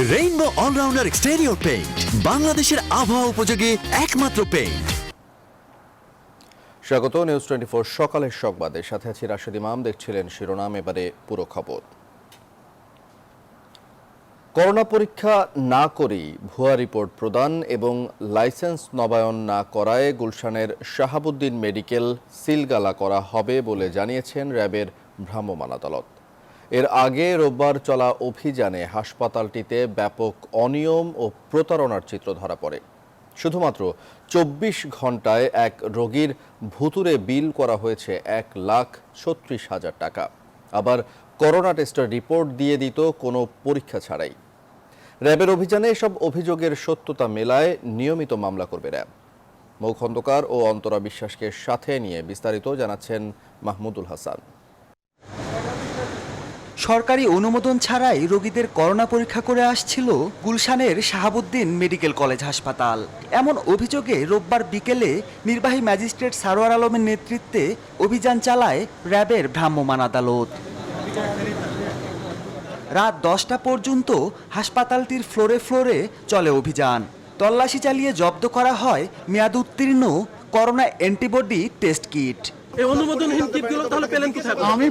Rainbow allrounder exterior paint, বাংলাদেশের আবহাওয়া উপযোগী একমাত্র পেইন্ট। স্বাগত নিউজ 24 সকালের সংবাদের সাথে আছি রাশেদ ইমাম। দেখছিলেন শিরোনাম, এবারে পুরো খবর। করোনা পরীক্ষা না করেই ভুয়া রিপোর্ট প্রদান এবং লাইসেন্স নবায়ন না করায় গুলশানের শাহাবুদ্দিন মেডিকেল সিলগালা করা হবে বলে জানিয়েছেন র্যাবের ভ্রাম্যমাণ আদালত। এর আগে রোববার চলা অভিযানে হাসপাতালটিতে ব্যাপক অনিয়ম ও প্রতারণার চিত্র ধরা পড়ে। শুধুমাত্র 24 ঘন্টায় এক রোগীর ভুতুরে বিল করা হয়েছে 1,36,000 টাকা। আবার করোনা টেস্টের রিপোর্ট দিয়ে দিত কোনো পরীক্ষা ছাড়াই। র্যাবের অভিযানে এসব অভিযোগের সত্যতা মেলায় নিয়মিত মামলা করবে র্যাব। মৌ খন্দকার ও অন্তরা বিশ্বাসকে সাথে নিয়ে বিস্তারিত জানাচ্ছেন মাহমুদুল হাসান। সরকারি অনুমোদন ছাড়াই রোগীদের করোনা পরীক্ষা করে আসছিল গুলশানের শাহাবুদ্দিন মেডিকেল কলেজ হাসপাতাল। এমন অভিযোগে রোববার বিকেলে নির্বাহী ম্যাজিস্ট্রেট সারোয়ার আলমের নেতৃত্বে অভিযান চালায় র্যাবের ভ্রাম্যমাণ আদালত। রাত 10টা পর্যন্ত হাসপাতালটির ফ্লোরে ফ্লোরে চলে অভিযান। তল্লাশি চালিয়ে জব্দ করা হয় মেয়াদ উত্তীর্ণ করোনা অ্যান্টিবডি টেস্ট কিট। এই অনুমোদনহীন কিটগুলো তাহলে পেলেন কোথায়? আমি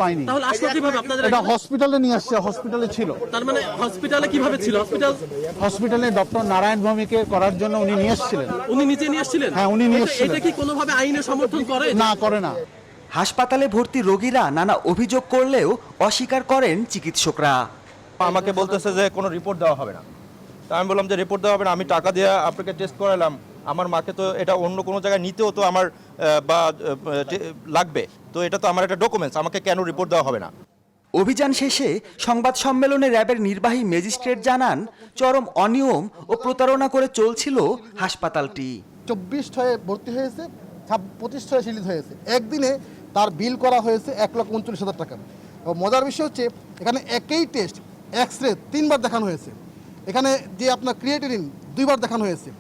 পাইনি। তাহলে আসলো কিভাবে আপনাদের? এটা হসপিটালে নিয়ে আসছে, হসপিটালে ছিল। তার মানে হসপিটালে কিভাবে ছিল? হসপিটালে ডক্টর নারায়ণ ভৌমিকে করার জন্য উনি নিয়ে এসেছিলেন। উনি নিজে নিয়ে এসেছিলেন? হ্যাঁ, উনি নিয়ে এসেছিলেন। এটা কি কোনোভাবে আইনে সমর্থন করে? না, করে না। হাসপাতালে ভর্তি রোগীরা নানা অভিযোগ করলেও অস্বীকার করেন চিকিৎসকরা। আমাকে বলতেছে যে কোনো রিপোর্ট দেওয়া হবে না। তা আমি বললাম যে রিপোর্ট দেওয়া হবে না, আমি টাকা দিয়ে আপনাকে টেস্ট করালাম, আমার মাকে তো এটা অন্য কোনো জায়গায় নিতেও তো আমার বা লাগবে, তো এটা তো আমার একটা ডকুমেন্টস, আমাকে কেন রিপোর্ট দেওয়া হবে না? অভিযান শেষে সংবাদ সম্মেলনে র্যাবের নির্বাহী ম্যাজিস্ট্রেট জানান চরম অনিয়ম ও প্রতারণা করে চলছিল হাসপাতালটি। 24 হয়ে ভর্তি হয়েছে, 25 হয়ে সিরিজ হয়েছে। একদিনে তার বিল করা হয়েছে 1,39,000 টাকা। মজার বিষয় হচ্ছে এখানে একই টেস্ট এক্স-রে 3বার দেখানো হয়েছে, এখানে যে আপনার ক্রিয়েটিনিন 2বার দেখানো হয়েছে।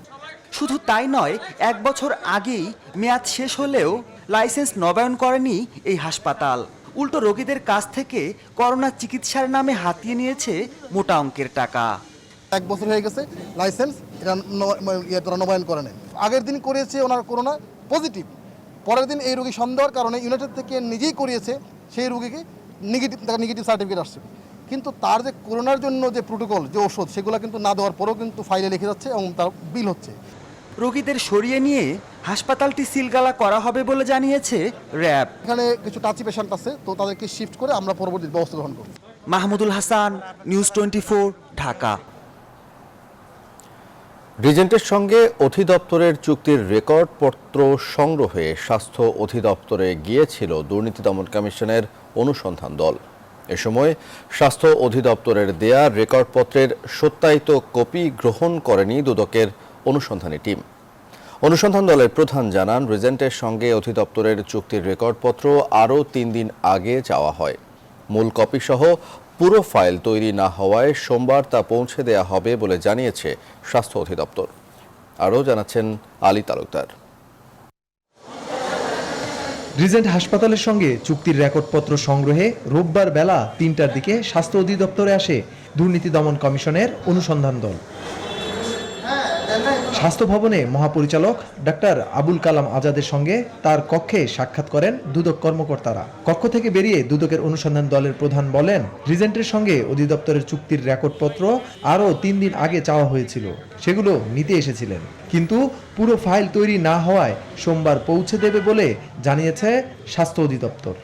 শুধু তাই নয়, 1 বছর আগেই মেয়াদ শেষ হলেও লাইসেন্স নবায়ন করেনি এই হাসপাতাল। উল্টো রোগীদের কাছ থেকে করোনা চিকিৎসার নামে হাতিয়ে নিয়েছে মোটা অঙ্কের টাকা। 1 বছর হয়ে গেছে লাইসেন্স এটা নবায়ন করে নেয়। আগের দিন করিয়েছে ওনার করোনা পজিটিভ, পরের দিন এই রোগী সন্দেহের কারণে ইউনাইটেড থেকে নিজেই করিয়েছে, সেই রোগীকে নেগেটিভ সার্টিফিকেট আসছে। কিন্তু তার যে করোনার জন্য যে প্রোটোকল, যে ওষুধ, সেগুলো কিন্তু না দেওয়ার পরেও কিন্তু ফাইলে লিখে যাচ্ছে এবং তার বিল হচ্ছে। রোগীদের সরিয়ে নিয়ে হাসপাতালটি সিলগালা করা হবে বলে জানিয়েছে র্যাব। এখানে কিছু টাচি পেশেন্ট আছে, তো তাদেরকে শিফট করে আমরা পরবর্তী ব্যবস্থা গ্রহণ করব। মাহমুদুল হাসান, নিউজ 24, ঢাকা। রিজেন্টের সঙ্গে অধিদপ্তরের চুক্তির রেকর্ডপত্র সংগ্রহে স্বাস্থ্য অধিদপ্তরে গিয়েছিল দুর্নীতি দমন কমিশনের অনুসন্ধান দল। এ সময় স্বাস্থ্য অধিদপ্তরের দেয়া রেকর্ডপত্রের সত্যায়িত কপি গ্রহণ করেনি দুদকের অনুসন্ধানী টিম। অনুসন্ধান দলের প্রধান জানান, রিজেন্টের সঙ্গে অধিদপ্তরের চুক্তির রেকর্ডপত্র আরও 3 দিন আগে চাওয়া হয়। মূল কপি সহ পুরো ফাইল তৈরি না হওয়ায় সোমবার তা পৌঁছে দেয়া হবে বলে জানিয়েছে স্বাস্থ্য অধিদপ্তর। আরও জানাচ্ছেন আলী তালুকদার। রিজেন্ট হাসপাতালের সঙ্গে চুক্তির রেকর্ডপত্র সংগ্রহে রোববার বেলা 3টার দিকে স্বাস্থ্য অধিদপ্তরে আসে দুর্নীতি দমন কমিশনের অনুসন্ধান দল। স্বাস্থ্য ভবনে মহাপরিচালক ডাক্তার আবুল কালাম আজাদের সঙ্গে তার কক্ষে সাক্ষাৎ করেন দুদক কর্মকর্তারা। কক্ষ থেকে বেরিয়ে দুদকের অনুসন্ধান দলের প্রধান বলেন, রিজেন্টের সঙ্গে অধিদপ্তরের চুক্তির রেকর্ডপত্র আরও 3 দিন আগে চাওয়া হয়েছিল, সেগুলো নিতে এসেছিলেন, কিন্তু পুরো ফাইল তৈরি না হওয়ায় সোমবার পৌঁছে দেবে বলে জানিয়েছে স্বাস্থ্য অধিদপ্তর।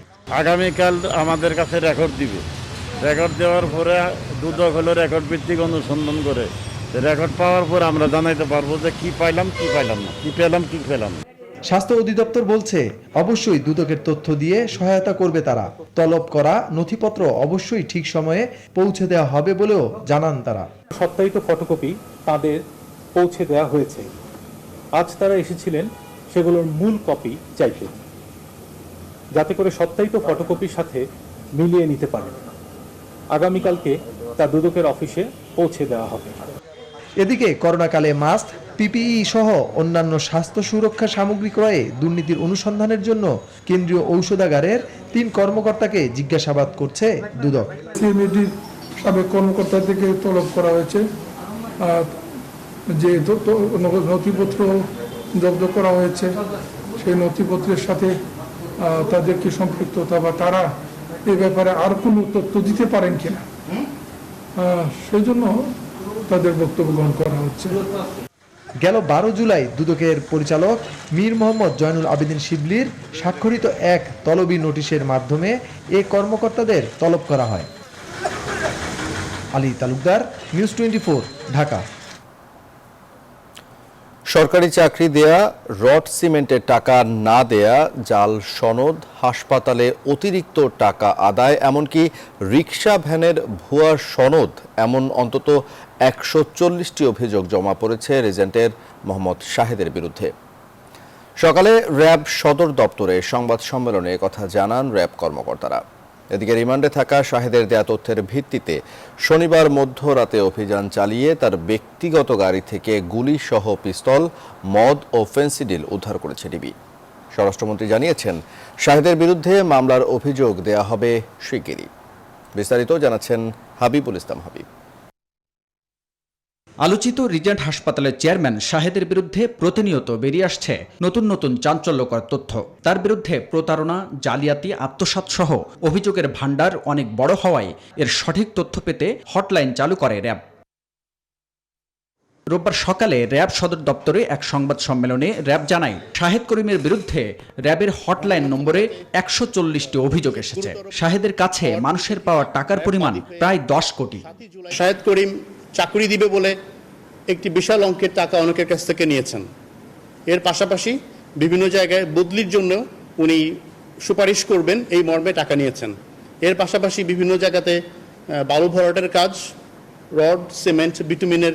আগামীকাল আমাদের কাছে রেকর্ড দিবে। রেকর্ড দেওয়ার পরে দুদক হলো রেকর্ড ভিত্তিক অনুসন্ধান করে রেকর্ড পাওয়ার পর আমরা জানাইতে পারবো যে কি পাইলাম কি পাইলাম না, কি পেলাম কি পেলাম। স্বাস্থ্য অধিদপ্তর বলছে অবশ্যই দুদকের তথ্য দিয়ে সহায়তা করবে তারা। তলব করা নথিপত্র অবশ্যই ঠিক সময়ে পৌঁছে দেওয়া হবে বলেও জানান তারা। সত্যায়িত ফটোকপি তাদের পৌঁছে দেওয়া হয়েছে। আজ তারা এসেছিলেন সেগুলোর মূল কপি চাইতে, যাতে করে সত্যায়িত ফটোকপির সাথে মিলিয়ে নিতে পারেন। আগামীকালকে তা দুদকের অফিসে পৌঁছে দেওয়া হবে। এদিকে করোনাকালে মাস্ক, পিপিই সহ অন্যান্য স্বাস্থ্য সুরক্ষা সামগ্রী ক্রয়ে দুর্নীতির অনুসন্ধানের জন্য কেন্দ্রীয় ঔষধাগারের 3 কর্মকর্তাকে জিজ্ঞাসাবাদ করছে দুদক। সাবেক কর্মকর্তা থেকে তলব করা হয়েছে, যে নথিপত্র জব্দ করা হয়েছে সেই নথিপত্রের সাথে তাদের কি সম্পৃক্ততা বা তারা এই ব্যাপারে আর কোনো তথ্য দিতে পারেন কিনা, সেই জন্য তাদের বক্তব্য গ্রহণ করা হচ্ছে। গেল 12 জুলাই দুদকের পরিচালক মীর মোহাম্মদ জয়নুল আবেদিন শিবলির স্বাক্ষরিত এক তলবি নোটিশের মাধ্যমে এ কর্মকর্তাদের তলব করা হয়। আলী তালুকদার, নিউজ 24, ঢাকা। সরকারি চাকরি দেয়া, রড সিমেন্টের টাকা না দেয়া, জাল সনদ, হাসপাতালে অতিরিক্ত টাকা আদায়, এমনকি রিকশা ভ্যানের ভুয়া সনদ, এমন অন্তত 140টি অভিযোগ জমা পড়েছে রিজেন্টের মোহাম্মদ শাহেদের বিরুদ্ধে। সকালে র্যাব সদর দপ্তরে সংবাদ সম্মেলনে কথা জানান র্যাব কর্মকর্তারা। এদিকে রিমান্ডে থাকা শাহেদের দেয়া তথ্যের ভিত্তিতে শনিবার মধ্যরাতে অভিযান চালিয়ে তার ব্যক্তিগত গাড়ি থেকে গুলিসহ পিস্তল, মদ ও ফেন্সিডিল উদ্ধার করেছে ডিবি। স্বরাষ্ট্রমন্ত্রী জানিয়েছেন, শাহেদের বিরুদ্ধে মামলার অভিযোগ দেয়া হবে শিগগিরই। বিস্তারিত জানাচ্ছেন হাবিবুল ইসলাম হাবিব। আলোচিত রিজেন্ট হাসপাতালের চেয়ারম্যান শাহেদের বিরুদ্ধে প্রতিনিয়ত বেরিয়ে আসছে নতুন নতুন চাঞ্চল্যকর তথ্য। তার বিরুদ্ধে প্রতারণা, জালিয়াতি, আত্মসাৎ সহ অভিযোগের ভাণ্ডার অনেক বড় হওয়ায় এর সঠিক তথ্য পেতে হটলাইন চালু করে র্যাব। রোববার সকালে র্যাব সদর দপ্তরে এক সংবাদ সম্মেলনে র্যাব জানায়, শাহেদ করিমের বিরুদ্ধে র্যাবের হটলাইন নম্বরে 140টি অভিযোগ এসেছে। শাহেদের কাছে মানুষের পাওয়া টাকার পরিমাণ প্রায় 10 কোটি। শাহেদ করিম চাকরি দিবে বলে একটি বিশাল অঙ্কের টাকা অনেকের কাছ থেকে নিয়েছেন। এর পাশাপাশি বিভিন্ন জায়গায় বদলির জন্য উনি সুপারিশ করবেন এই মর্মে টাকা নিয়েছেন। এর পাশাপাশি বিভিন্ন জায়গাতে বালু ভরাটের কাজ, রড, সিমেন্ট, বিটুমিনের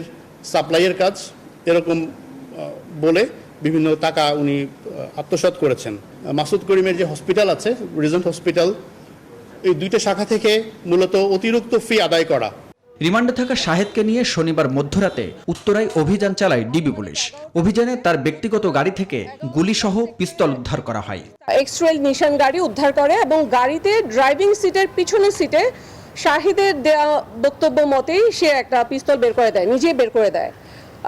সাপ্লাইয়ের কাজ, এরকম বলে বিভিন্ন টাকা উনি আত্মসাৎ করেছেন। মাসুদ করিমের যে হসপিটাল আছে, রিজেন্ট হসপিটাল, এই দুইটা শাখা থেকে মূলত অতিরিক্ত ফি আদায় করা। রিমান্ডে থাকা শাহেদকে নিয়ে শনিবার মধ্যরাতে উত্তরায় অভিযান চালায় ডিবি পুলিশ। অভিযানে তার ব্যক্তিগত গাড়ি থেকে গুলিসহ পিস্তল উদ্ধার করা হয়। এক্সট্রেল নিশান গাড়ি উদ্ধার করে এবং গাড়িতে ড্রাইভিং সিটের পিছনের সিটে শাহিদের দেয়া বক্তব্য মতেই সে একটা পিস্তল বের করে দেয়, নিজেই বের করে দেয়।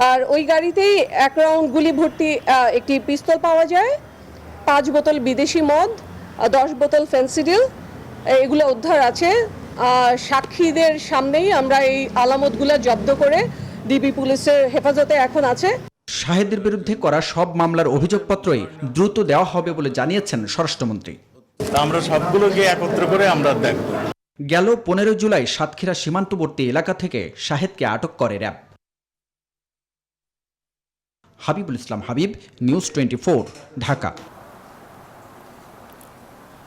আর ওই গাড়িতেই 1 রাউন্ড গুলি ভর্তি একটি পিস্তল পাওয়া যায়, 5 বোতল বিদেশি মদ, 10 বোতল ফেন্সিডিল, এগুলো উদ্ধার আছে। সাক্ষীদের সামনেই আমরা এই আলামতগুলো জব্দ করে ডিবি পুলিশের হেফাজতে এখন আছে। শাহেদের বিরুদ্ধে করা সব মামলার অভিযোগপত্রই দ্রুত দেওয়া হবে বলে জানিয়েছেন স্বরাষ্ট্রমন্ত্রী। আমরা সবগুলোকে একত্র করে আমরা দেখব। গেল 15 জুলাই সাতক্ষীরা সীমান্তবর্তী এলাকা থেকে শাহেদকে আটক করে র্যাব। হাবিবুল ইসলাম হাবিব, নিউজ 24, ঢাকা।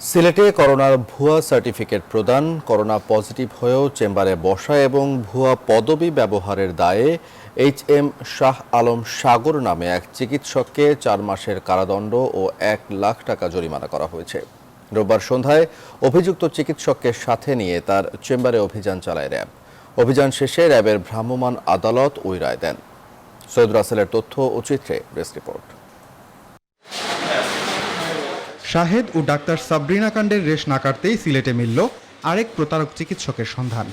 সিলেটে করোনার ভুয়া সার্টিফিকেট প্রদান, করোনা পজিটিভ হয়েও চেম্বারে বসা এবং ভুয়া পদবি ব্যবহারের দায়ে HM শাহ আলম সাগর নামে এক চিকিৎসককে 4 মাসের কারাদণ্ড ও 1 লাখ টাকা জরিমানা করা হয়েছে। রোববার সন্ধ্যায় অভিযুক্ত চিকিৎসককে সাথে নিয়ে তার চেম্বারে অভিযান চালায় র্যাব। অভিযান শেষে র্যাবের ভ্রাম্যমাণ আদালত ওই রায় দেন। সৈয়দ রাসেলের তথ্য ও চিত্রে ডেস্ক রিপোর্ট। শাহেদ ও ডাক্তার সাবরিনা কাণ্ডের রেশ না কাটতেই সিলেটে মিলল আরেক প্রতারক চিকিৎসকের সন্ধান।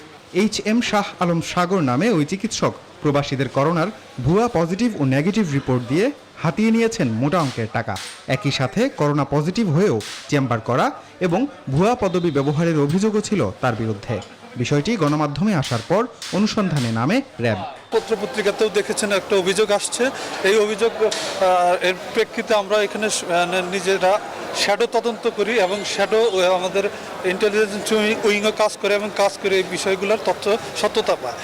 HM শাহ আলম সাগর নামে ওই চিকিৎসক প্রবাসীদের করোনার ভুয়া পজিটিভ ও নেগেটিভ রিপোর্ট দিয়ে হাতিয়ে নিয়েছেন মোটা অঙ্কের টাকা। একই সাথে করোনা পজিটিভ হয়েও চেম্বার করা এবং ভুয়া পদবি ব্যবহারের অভিযোগও ছিল তার বিরুদ্ধে। বিষয়টি গণমাধ্যমে আসার পর অনুসন্ধানে নামে র্যাব। পত্রপত্রিকাতেও দেখেছেন একটা অভিযোগ আসছে। এই অভিযোগ এর প্রেক্ষিতে আমরা এখানে নিজেরা শ্যাডো তদন্ত করি এবং শ্যাডো আমাদের ইন্টেলিজেন্স উইংও কাজ করে এবং কাজ করে এই বিষয়গুলোর তথ্য সত্যতা পায়।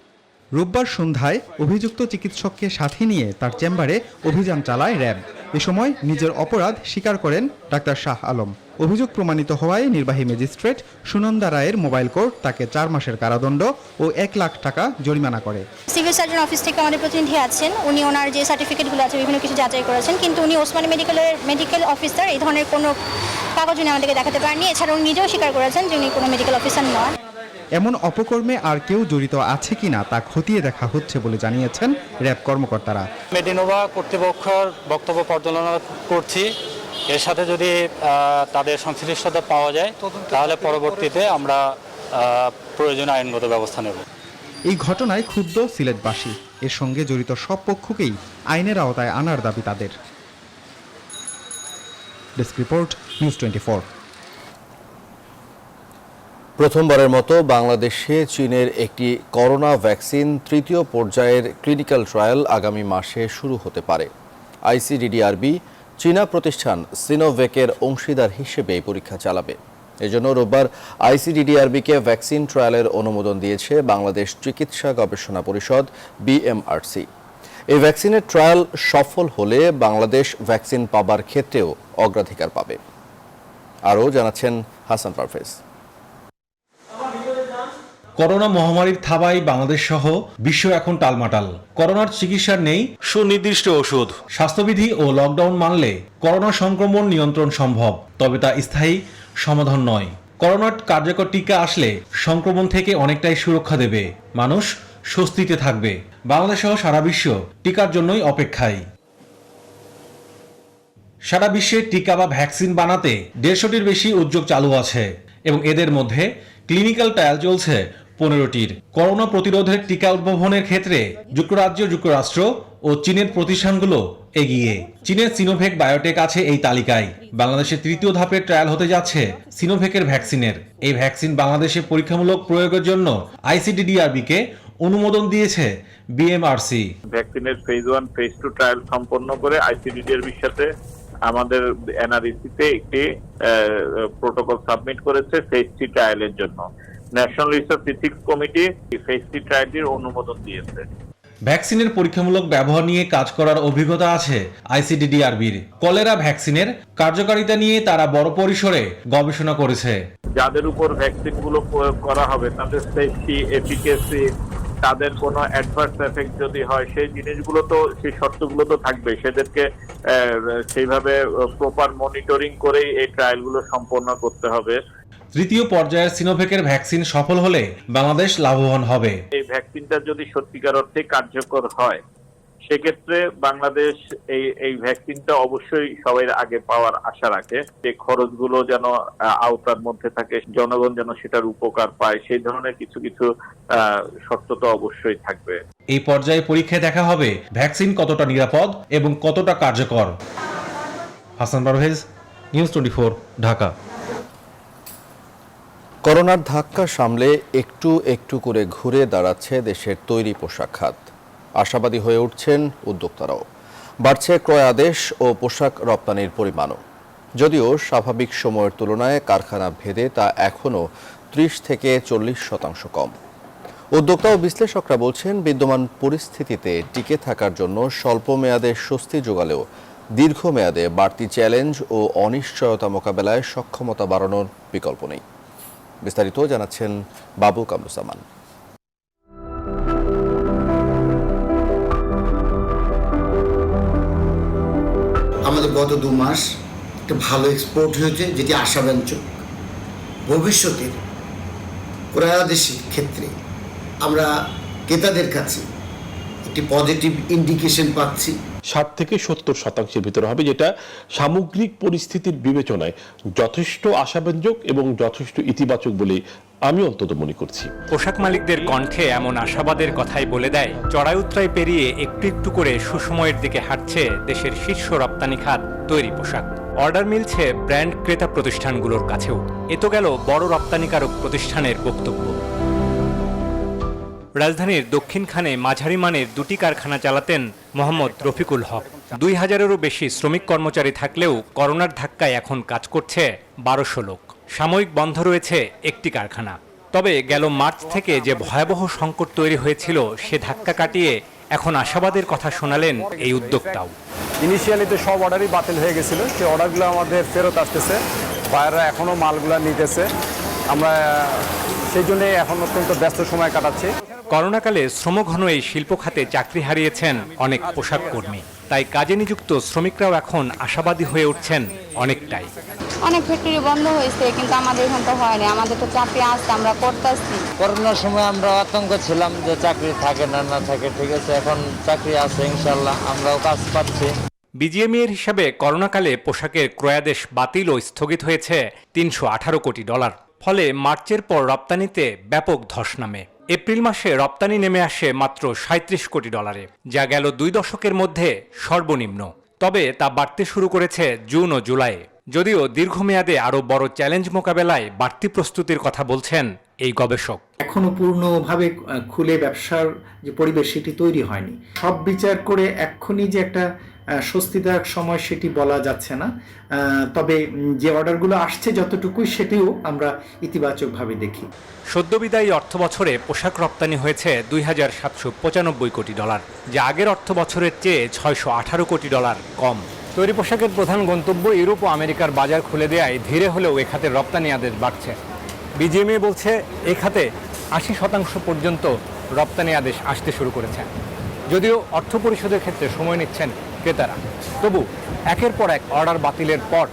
রোববার সন্ধ্যায় অভিযুক্ত চিকিৎসককে সাথে নিয়ে তার চেম্বারে অভিযান চালায় র্যাব। এ সময় নিজের অপরাধ স্বীকার করেন ডাক্তার শাহ আলম। অভিযোগ প্রমাণিত হওয়ায় নির্বাহী ম্যাজিস্ট্রেট সুনন্দা রায়ের মোবাইল কোর্ট তাকে 4 মাসের কারাদণ্ড ও 1 লাখ টাকা জরিমানা করে। সিভিল সার্জন অফিস থেকে আমাদের প্রতিনিধি আছেন, উনি ওনার যে সার্টিফিকেটগুলো আছে বিভিন্ন কিছু যাচাই করেছেন, কিন্তু উনি ওসমানী মেডিকেল অফিসার এই ধরনের কোনো কাগজ উনি আমাদেরকে দেখাতে পারেননি। এছাড়া উনি নিজেও স্বীকার করেছেন যে উনি কোনো মেডিকেল অফিসার নন। এমন অপকর্মে আর কেউ জড়িত আছে কিনা তা খতিয়ে দেখা হচ্ছে বলে জানিয়েছেন র্যাব কর্মকর্তারা। মেডিনোভা কর্তৃপক্ষের বক্তব্য পর্যালোচনা করছি। এর সাথে যদি তাদের সংশ্লিষ্টতা পাওয়া যায় তাহলে পরবর্তীতে আমরা প্রয়োজনীয় আইনগত ব্যবস্থা নেব। এই ঘটনায় ক্ষুব্ধ সিলেটবাসী। এর সঙ্গে জড়িত সব পক্ষকেই আইনের আওতায় আনার দাবি তাদের। Desk report, news 24। প্রথমবারের মতো বাংলাদেশে চীনের একটি করোনা ভ্যাকসিন তৃতীয় পর্যায়ের ক্লিনিক্যাল ট্রায়াল আগামী মাসে শুরু হতে পারে। আইসিডিডিআরবি চীনা প্রতিষ্ঠান সিনোভেকের অংশীদার হিসেবে এই পরীক্ষা চালাবে। এজন্য রোববার আইসিডিডিআরবিকে ভ্যাকসিন ট্রায়ালের অনুমোদন দিয়েছে বাংলাদেশ চিকিৎসা গবেষণা পরিষদ বিএমআরসি। এই ভ্যাকসিনের ট্রায়াল সফল হলে বাংলাদেশ ভ্যাকসিন পাবার ক্ষেত্রেও অগ্রাধিকার পাবে। আরও জানাচ্ছেন হাসান পারভেজ। করোনা মহামারীর থাবায় বাংলাদেশ সহ বিশ্ব এখন টালমাটাল। করোনার চিকিৎসার নেই সুনির্দিষ্ট ওষুধ। স্বাস্থ্যবিধি ও লকডাউন মানলে করোনা সংক্রমণ নিয়ন্ত্রণ সম্ভব, তবে তা স্থায়ী সমাধান নয়। করোনার কার্যকর টিকা আসলে সংক্রমণ থেকে অনেকটাই সুরক্ষা দেবে, মানুষ স্বস্তিতে থাকবে। বাংলাদেশ সহ সারা বিশ্ব টিকার জন্যই অপেক্ষায়। সারা বিশ্বে টিকা বা ভ্যাকসিন বানাতে 150টির বেশি উদ্যোগ চালু আছে এবং এদের মধ্যে ক্লিনিক্যাল ট্রায়াল চলছে 15টির। করোনা প্রতিরোধের টিকা উদ্ভাবনের ক্ষেত্রে যুক্তরাজ্য, যুক্তরাষ্ট্র ও চীনের প্রতিষ্ঠানগুলো এগিয়ে। চীনের সিনোভেক বায়োটেক আছে এই তালিকায়। বাংলাদেশে তৃতীয় ধাপের ট্রায়াল হতে যাচ্ছে সিনোভেকের ভ্যাকসিনের। এই ভ্যাকসিন বাংলাদেশে পরীক্ষামূলক প্রয়োগের জন্য আইসিডিডিআরবিকে অনুমোদন দিয়েছে বিএমআরসি। ভ্যাকসিনের ফেজ 1 ফেজ 2 ট্রায়াল সম্পন্ন করে আইসিডিডিআরবির সাথে আমাদের এনআরইসিতে একটি প্রোটোকল সাবমিট করেছে ফেজ 3 ট্রায়ালের জন্য। National research ethics committee phase 3 ট্রায়ালটির অনুমোদন দিয়েছে। ভ্যাকসিনের পরীক্ষামূলক ব্যবহার নিয়ে কাজ করার অভিজ্ঞতা আছে আইসিডিডিআরবির। কলেরা ভ্যাকসিনের কার্যকারিতা নিয়ে তারা বড় পরিসরে গবেষণা করেছে। যাদের উপর ভ্যাকসিনগুলো প্রয়োগ করা হবে তাদের সেফটি, এফিকেসি, তাদের কোনো অ্যাডভার্স এফেক্ট যদি হয় সেই জিনিসগুলো তো, সেই শর্তগুলো তো থাকবে। সেদেরকে সেইভাবে প্রপার মনিটরিং করেই এই ট্রায়ালগুলো সম্পন্ন করতে হবে। তৃতীয় পর্যায়ের সিনোভেকের ভ্যাকসিন সফল হলে বাংলাদেশ লাভবান হবে। এই ভ্যাকসিনটা যদি সত্যিকার অর্থে কার্যকর হয় সেক্ষেত্রে বাংলাদেশ এই ভ্যাকসিনটা অবশ্যই সবাই আগে পাওয়ার আশা রাখে। যে খরচগুলো যেন আওতার মধ্যে থাকে, জনগণ যেন সেটার উপকার পায়, সেই ধরনের কিছু কিছু শর্ত তো অবশ্যই থাকবে। এই পর্যায়ে পরীক্ষায় দেখা হবে ভ্যাকসিন কতটা নিরাপদ এবং কতটা কার্যকর। হাসান পারভেজ, নিউজ 24, ঢাকা। করোনার ধাক্কা সামলে একটু একটু করে ঘুরে দাঁড়াচ্ছে দেশের তৈরি পোশাক খাত। আশাবাদী হয়ে উঠছেন উদ্যোক্তারাও। বাড়ছে ক্রয় আদেশ ও পোশাক রপ্তানির পরিমাণও। যদিও স্বাভাবিক সময়ের তুলনায় কারখানা ভেদে তা এখনও 30 থেকে 40% কম। উদ্যোক্তা ও বিশ্লেষকরা বলছেন, বিদ্যমান পরিস্থিতিতে টিকে থাকার জন্য স্বল্প মেয়াদে স্বস্তি যোগালেও দীর্ঘমেয়াদে বাড়তি চ্যালেঞ্জ ও অনিশ্চয়তা মোকাবেলায় সক্ষমতা বাড়ানোর বিকল্প নেই। বিস্তারিত জানাচ্ছেন বাবু কামরুজ্জামান। আমাদের গত 2 মাস একটা ভালো এক্সপোর্ট হয়েছে, যেটি আশাব্যঞ্জক। ভবিষ্যতের ক্রয়াদেশের ক্ষেত্রে আমরা ক্রেতাদের কাছে একটি পজিটিভ ইন্ডিকেশন পাচ্ছি। 60 থেকে 70% ভিতরে হবে, যেটা সামগ্রিক পরিস্থিতির বিবেচনায় যথেষ্ট আশাব্যঞ্জক এবং যথেষ্ট ইতিবাচক বলে আমি অন্তত মনে করছি। পোশাক মালিকদের কণ্ঠে এমন আশাবাদের কথাই বলে দেয় চড়াই উতরাই পেরিয়ে একটু একটু করে সুসময়ের দিকে হাঁটছে দেশের শীর্ষ রপ্তানি খাত তৈরি পোশাক। অর্ডার মিলছে ব্র্যান্ড ক্রেতা প্রতিষ্ঠানগুলোর কাছেও। এ তো গেল বড় রপ্তানিকারক প্রতিষ্ঠানের বক্তব্য। রাজধানীর দক্ষিণখানে মাঝারি মানের 2টি কারখানা চালাতেন মোহাম্মদ রফিকুল হক। 2000-এরও বেশি শ্রমিক কর্মচারী থাকলেও করোনার ধাক্কায় এখন কাজ করছে 1200 লোক। সাময়িক বন্ধ রয়েছে একটি কারখানা। তবে গেল মার্চ থেকে যে ভয়াবহ সংকট তৈরি হয়েছিল সে ধাক্কা কাটিয়ে এখন আশাবাদের কথা শোনালেন এই উদ্যোক্তাও। ইনিশিয়ালি তো সব অর্ডারই বাতিল হয়ে গেছিল, সেই অর্ডারগুলো আমাদের ফেরত আসতেছে, বায়াররা এখনও মালগুলো নিতেছে। আমরা সেই জন্যই এখন অত্যন্ত ব্যস্ত সময় কাটাচ্ছি। করোনাকালে শ্রমঘন এই শিল্প খাতে চাকরি হারিয়েছেন অনেক পোশাক কর্মী। তাই কাজে নিযুক্ত শ্রমিকরাও এখন আশাবাদী হয়ে উঠছেন অনেকটাই। অনেক ফ্যাক্টরি বন্ধ হয়েছে, কিন্তু আমাদের এখন তো হয়নি। আমাদের তো চাকরি আসছে, আমরা করতেছি। করোনার সময় আমরা আতঙ্ক ছিলাম যে চাকরি থাকে না থাকে, ঠিক আছে, এখন চাকরি আছে ইনশাল্লাহ, আমরাও কাজ পাচ্ছি। বিজিএমইএর হিসাবে করোনাকালে পোশাকের ক্রয়াদেশ বাতিল ও স্থগিত হয়েছে $318 কোটি। ফলে মার্চের পর রপ্তানিতে ব্যাপক ধস নামে। এপ্রিল মাসে রপ্তানি নেমে আসে মাত্র ৩৭ কোটি ডলারে, যা গেল 2 দশকের মধ্যে সর্বনিম্ন। তবে তা বাড়তে শুরু করেছে জুন ও জুলাইয়ে। যদিও দীর্ঘমেয়াদে আরও বড় চ্যালেঞ্জ মোকাবেলায় বাড়তি প্রস্তুতির কথা বলছেন এই গবেষক। এখনো পূর্ণভাবে খুলে ব্যবসার যে পরিবেশ সেটি তৈরি হয়নি। সব বিচার করে এক্ষুনি যে একটা স্বস্তিদায়ক সময় সেটি বলা যাচ্ছে না, তবে যে অর্ডারগুলো আসছে যতটুকুই সেটিও আমরা ইতিবাচকভাবে দেখি। সদ্যবিদায়ী অর্থবছরে পোশাক রপ্তানি হয়েছে ২,৭৯৫ কোটি ডলার, যা আগের অর্থবছরের চেয়ে ৬১৮ কোটি ডলার কম। তৈরি পোশাকের প্রধান গন্তব্য ইউরোপ ও আমেরিকার বাজার খুলে দেওয়ায় ধীরে হলেও এ খাতের রপ্তানি আদেশ বাড়ছে। বিজিএমইএ বলছে এই খাতে ৮০% পর্যন্ত রপ্তানি আদেশ আসতে শুরু করেছে। যদিও অর্থ পরিশোধের ক্ষেত্রে সময় নিচ্ছেন ক্রেতারা, তবু একের পর এক অর্ডার বাতিলের পর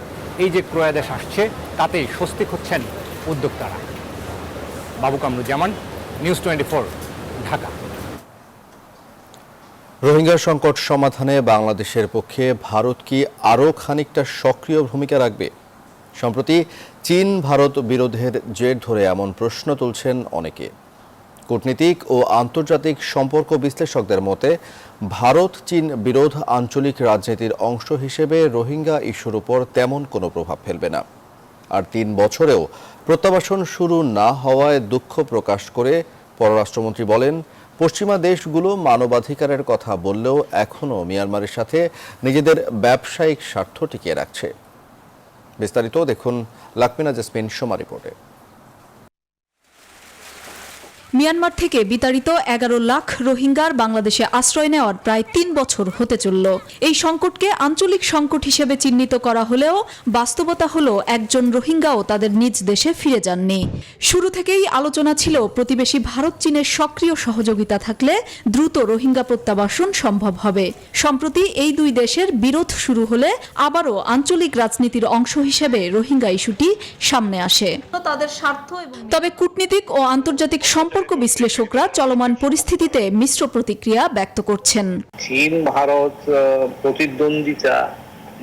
এই যে ক্রয়াদেশ আসছে তাতেই স্বস্তি খুঁজছেন উদ্যোক্তারা। বাবু কামরুজ্জামান, নিউজ 24, ঢাকা। রোহিঙ্গা সংকট সমাধানে বাংলাদেশের পক্ষে ভারত কি আরও খানিকটা সক্রিয় ভূমিকা রাখবে? সম্প্রতি চীন ভারত বিরোধের জের ধরে এমন প্রশ্ন তুলছেন অনেকে। কূটনীতিক ও আন্তর্জাতিক সম্পর্ক বিশ্লেষকদের মতে ভারত চীন বিরোধ আঞ্চলিক রাজনীতির অংশ হিসেবে রোহিঙ্গা ইস্যুর উপর তেমন কোনো প্রভাব ফেলবে না। আর 3 বছরেও প্রত্যাবাসন শুরু না হওয়ায় দুঃখ প্রকাশ করে পররাষ্ট্রমন্ত্রী বলেন, পশ্চিমা দেশগুলো মানবাধিকারের কথা বললেও এখনও মিয়ানমারের সাথে নিজেদের ব্যবসায়িক স্বার্থ টিকিয়ে রাখছে। বিস্তারিত দেখুন লাকমিনা জেসমিন সোমা রিপোর্টে। মিয়ানমার থেকে বিতাড়িত 11 লাখ রোহিঙ্গার বাংলাদেশে আশ্রয় নেওয়ার প্রায় 3 বছর হতে চলল। এই সংকটকে আঞ্চলিক সংকট হিসেবে চিহ্নিত করা হলেও বাস্তবতা হলো একজন রোহিঙ্গাও তাদের নিজ দেশে ফিরে যাননি। শুরু থেকেই আলোচনা ছিল প্রতিবেশী ভারত চীনের সক্রিয় সহযোগিতা থাকলে দ্রুত রোহিঙ্গা প্রত্যাবাসন সম্ভব হবে। সম্প্রতি এই দুই দেশের বিরোধ শুরু হলে আবারও আঞ্চলিক রাজনীতির অংশ হিসেবে রোহিঙ্গা ইস্যুটি সামনে আসে। তাদের স্বার্থ, তবে কূটনীতিক ও আন্তর্জাতিক সম্পর্ক বিশ্লেষকরা চলমান পরিস্থিতিতে মিশ্র প্রতিক্রিয়া ব্যক্ত করছেন। চীন ভারত প্রতিদ্বন্দ্বিতা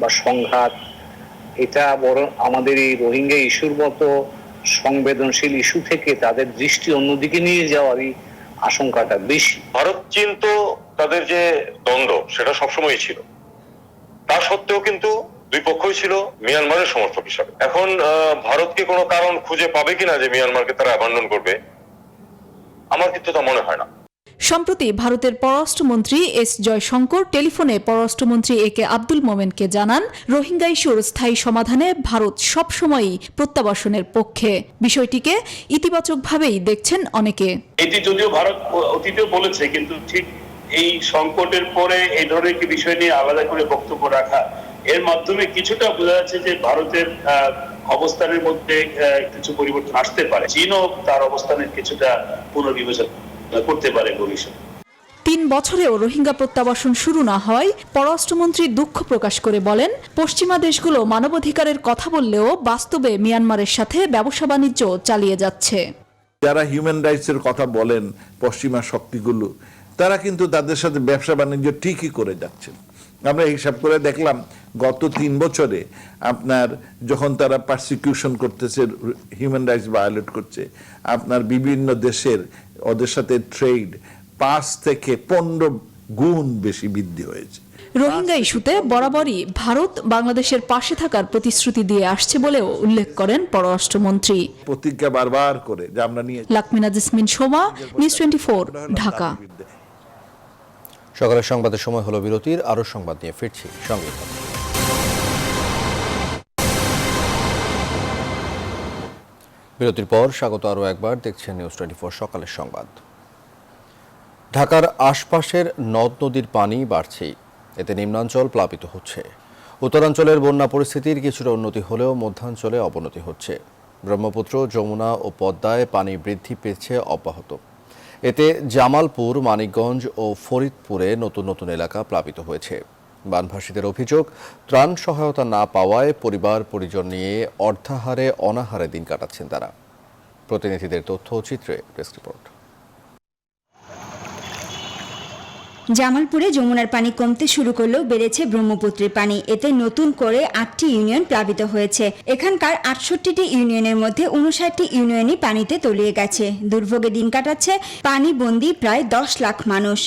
বা সংঘাত, এটা বরং আমাদের এই রোহিঙ্গা ইস্যুর মতো সংবেদনশীল ইস্যু থেকে তাদের দৃষ্টি অন্যদিকে নিয়ে যাওয়ারই আশঙ্কাটা বেশি। ভারত চীন তো তাদের যে দ্বন্দ্ব সেটা সবসময়ই ছিল, তা সত্ত্বেও কিন্তু দুই পক্ষই ছিল মিয়ানমারের সমর্থক হিসাবে। এখন ভারতকে কোনো কারণ খুঁজে পাবে কিনা যে মিয়ানমারকে তারা অ্যাবান্ডন করবে, আমার কিন্তু তা মনে হয় না। সম্প্রতি ভারতের পররাষ্ট্রমন্ত্রী এস জয়শঙ্কর টেলিফোনে পররাষ্ট্রমন্ত্রী একে আব্দুল মোমেনকে জানান, রোহিঙ্গা ইস্যুর স্থায়ী সমাধানে ভারত সবসময়ই প্রত্যাবাসনের পক্ষে। বিষয়টিকে ইতিবাচকভাবেই দেখছেন অনেকে। এটি যদিও ভারত অতীতেও বলেছে, কিন্তু ঠিক এই সংকটের পরে এই ধরনের একটি বিষয় নিয়ে আলাদা করে বক্তব্য রাখা, এর মাধ্যমে কিছুটা বোঝা যাচ্ছে যে ভারতের অবস্থানের মধ্যে কিছু পরিবর্তন আসতে পারে। চীনও তার অবস্থানের কিছুটা পুনর্বিবেচনা করতে পারে ভবিষ্যতে। 3 বছরেও রোহিঙ্গা প্রত্যাবাসন শুরু না হয় পররাষ্ট্রমন্ত্রী দুঃখ প্রকাশ করে বলেন, পশ্চিমা দেশগুলো মানবাধিকারের কথা বললেও বাস্তবে মিয়ানমারের সাথে ব্যবসা বাণিজ্য চালিয়ে যাচ্ছে। যারা হিউম্যান রাইটসের কথা বলেন পশ্চিমা শক্তিগুলো, তারা কিন্তু তাদের সাথে ব্যবসা বাণিজ্য ঠিকই করে যাচ্ছেন। আমরা হিসাব করে দেখলাম গত 3 বছরে আপনার যখন তারা পারসিকিউশন করতেছে, হিউম্যান রাইটস ভায়োলেট করছে, আপনার বিভিন্ন দেশের ওদের সাথে ট্রেড 5 থেকে 15 গুণ বেশি বৃদ্ধি হয়েছে। রোহিঙ্গা ইস্যুতে বরাবরই ভারত বাংলাদেশের পাশে থাকার প্রতিশ্রুতি দিয়ে আসছে বলেও উল্লেখ করেন পররাষ্ট্রমন্ত্রী। প্রতিজ্ঞা বারবার করে যে আমরা নিয়ে। লাকমিনা জেসমিন সোমা, নিউজ 24, ঢাকা। সকালের সংবাদের সময় হলো বিরতির, আরো সংবাদ নিয়ে ফিরছি, সঙ্গে থাকুন। বিরতির পর স্বাগত আরও একবার, দেখছেন নিউজ 24 সকালের সংবাদ। ঢাকার আশপাশের নদ নদীর পানি বাড়ছেই, এতে নিম্নাঞ্চল প্লাবিত হচ্ছে। উত্তরাঞ্চলের বন্যা পরিস্থিতির কিছুটা উন্নতি হলেও মধ্যাঞ্চলে অবনতি হচ্ছে। ব্রহ্মপুত্র, যমুনা ও পদ্মায় পানি বৃদ্ধি পেয়েছে অব্যাহত। এতে জামালপুর, মানিকগঞ্জ ও ফরিদপুরে নতুন নতুন এলাকা প্লাবিত হয়েছে। বানভাসীদের অভিযোগ, ত্রাণ সহায়তা না পাওয়ায় পরিবার পরিজন নিয়ে অর্ধাহারে অনাহারে দিন কাটাচ্ছেন তারা। প্রতিনিধিদের তথ্য চিত্রে ডেস্ক রিপোর্ট। জামালপুরে যমুনার পানি কমতে শুরু করলেও বেড়েছে ব্রহ্মপুত্রের পানি। এতে নতুন করে 8টি ইউনিয়ন প্লাবিত হয়েছে। এখানকার 68টি ইউনিয়নের মধ্যে 59টি ইউনিয়নই পানিতে তলিয়ে গেছে। দুর্ভোগে দিন কাটাচ্ছে পানিবন্দী প্রায় 10 লাখ মানুষ।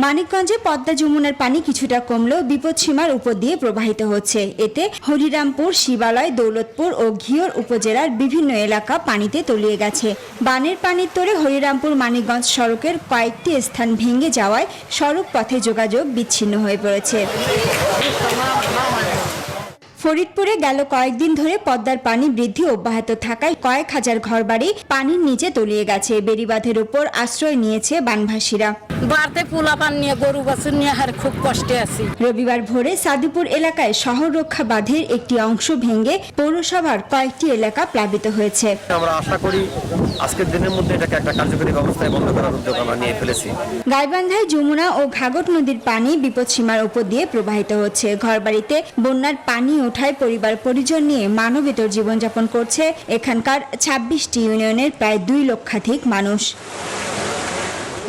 মানিকগঞ্জে পদ্মা যমুনার পানি কিছুটা কমলেও বিপদসীমার উপর দিয়ে প্রবাহিত হচ্ছে। এতে হরিরামপুর, শিবালয়, দৌলতপুর ও ঘিওর উপজেলার বিভিন্ন এলাকা পানিতে তলিয়ে গেছে। বানের পানির তোড়ে হরিরামপুর মানিকগঞ্জ সড়কের কয়েকটি স্থান ভেঙে যাওয়ায় সড়ক পথে যোগাযোগ বিচ্ছিন্ন হয়ে পড়েছে। ফরিদপুরে গেল কয়েকদিন ধরে পদ্মার পানি বৃদ্ধি অব্যাহত থাকায় কয়েক হাজার ঘরবাড়ি পানির নিচে তলিয়ে গেছে। বেড়িবাঁধের উপর আশ্রয় নিয়েছে বানভাসীরা। বাড়তে পোলা পান নিয়ে গরু বাছুর নিয়ে আর খুব কষ্টে আছি। রবিবার ভোরে সাদিপুর এলাকায় শহর রক্ষা বাঁধের একটি অংশ ভেঙে পৌরসভার কয়েকটি এলাকা প্লাবিত হয়েছে। আমরা আশা করি আজকের দিনের মধ্যে এটাকে একটা কার্যকরী ব্যবস্থায় বন্ধ করার উদ্যোগ আমরা নিয়ে ফেলেছি। গাইবান্ধায় যমুনা ও ঘাঘট নদীর পানি বিপদসীমার উপর দিয়ে প্রবাহিত হচ্ছে। ঘরবাড়িতে বন্যার পানি ওঠায় পরিবার পরিজন নিয়ে মানবেতর জীবনযাপন করছে এখানকার 26টি ইউনিয়নের প্রায় 2 লক্ষাধিক মানুষ।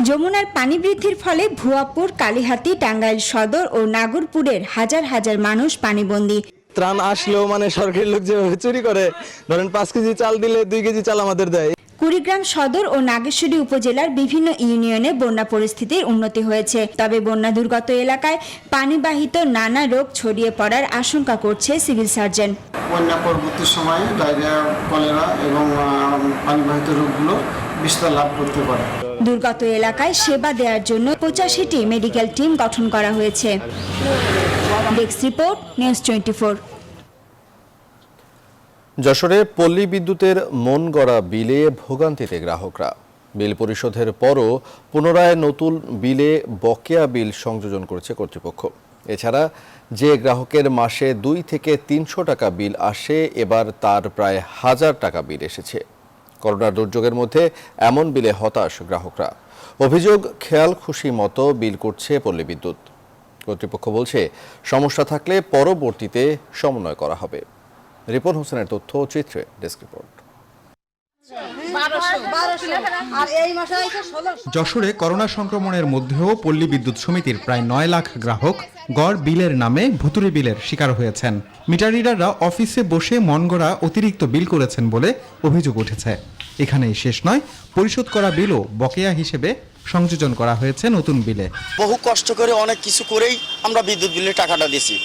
যমুনার পানি বৃদ্ধির ফলে ভুয়াপুর, কালিহাতী, টাঙ্গাইল সদর ও নাগরপুরের হাজার হাজার মানুষ পানিবন্দী। ত্রাণ আসলেও সরকারি লোক যেভাবে চুরি করে, ধরেন 5 কেজি চাল দিলে 2 কেজি চাল আমাদের দেয়। কুড়িগ্রাম সদর ও নাগেশ্বরী উপজেলার বিভিন্ন ইউনিয়নে বন্যা পরিস্থিতির উন্নতি হয়েছে। তবে বন্যা দুর্গত এলাকায় পানিবাহিত নানা রোগ ছড়িয়ে পড়ার আশঙ্কা করছে সিভিল সার্জন। বন্যা পরবর্তী সময়ে ডায়রিয়া, কলেরা এবং পানিবাহিত রোগগুলো বিস্তার লাভ করতে পারে। দুর্গত এলাকায় সেবা দেওয়ার জন্য 85টি মেডিকেল টিম গঠন করা হয়েছে। Desk report, news 24। যশোরে পল্লী বিদ্যুতের মন গড়া বিলে ভোগান্তিতে গ্রাহকরা। বিল পরিশোধের পরও পুনরায় নতুন বিলে বকেয়া বিল সংযোজন করেছে কর্তৃপক্ষ। এছাড়া যে গ্রাহকের মাসে 2 থেকে 300 টাকা বিল আসে, এবার তার প্রায় 1000 টাকা বিল এসেছে। করোনার দুর্যোগের মধ্যে এমন বিলে হতাশ গ্রাহকরা। অভিযোগ, খেয়াল খুশি মতো বিল করছে পল্লী বিদ্যুৎ। কর্তৃপক্ষ বলছে, সমস্যা থাকলে পরবর্তীতে সমন্বয় করা হবে। রিপন হোসেনের তথ্য চিত্রে, ডেস্ক রিপোর্ট। যশোরে করোনা সংক্রমণের মধ্যেও পল্লী বিদ্যুৎ সমিতির প্রায় 9 লাখ গ্রাহক গড় বিলের নামে ভুতুড়ে বিলের শিকার হয়েছেন। মিটার রিডাররা অফিসে বসে মন গড়া অতিরিক্ত বিল করেছেন বলে অভিযোগ উঠেছে। এখানেই শেষ নয়, পরিশোধ করা বিলও বকেয়া হিসেবে সংযোজন করা হয়েছে নতুন বিলে। বহু কষ্ট করে অনেক কিছু করেই আমরা বিদ্যুৎ বিলের টাকাটা দিয়েছি।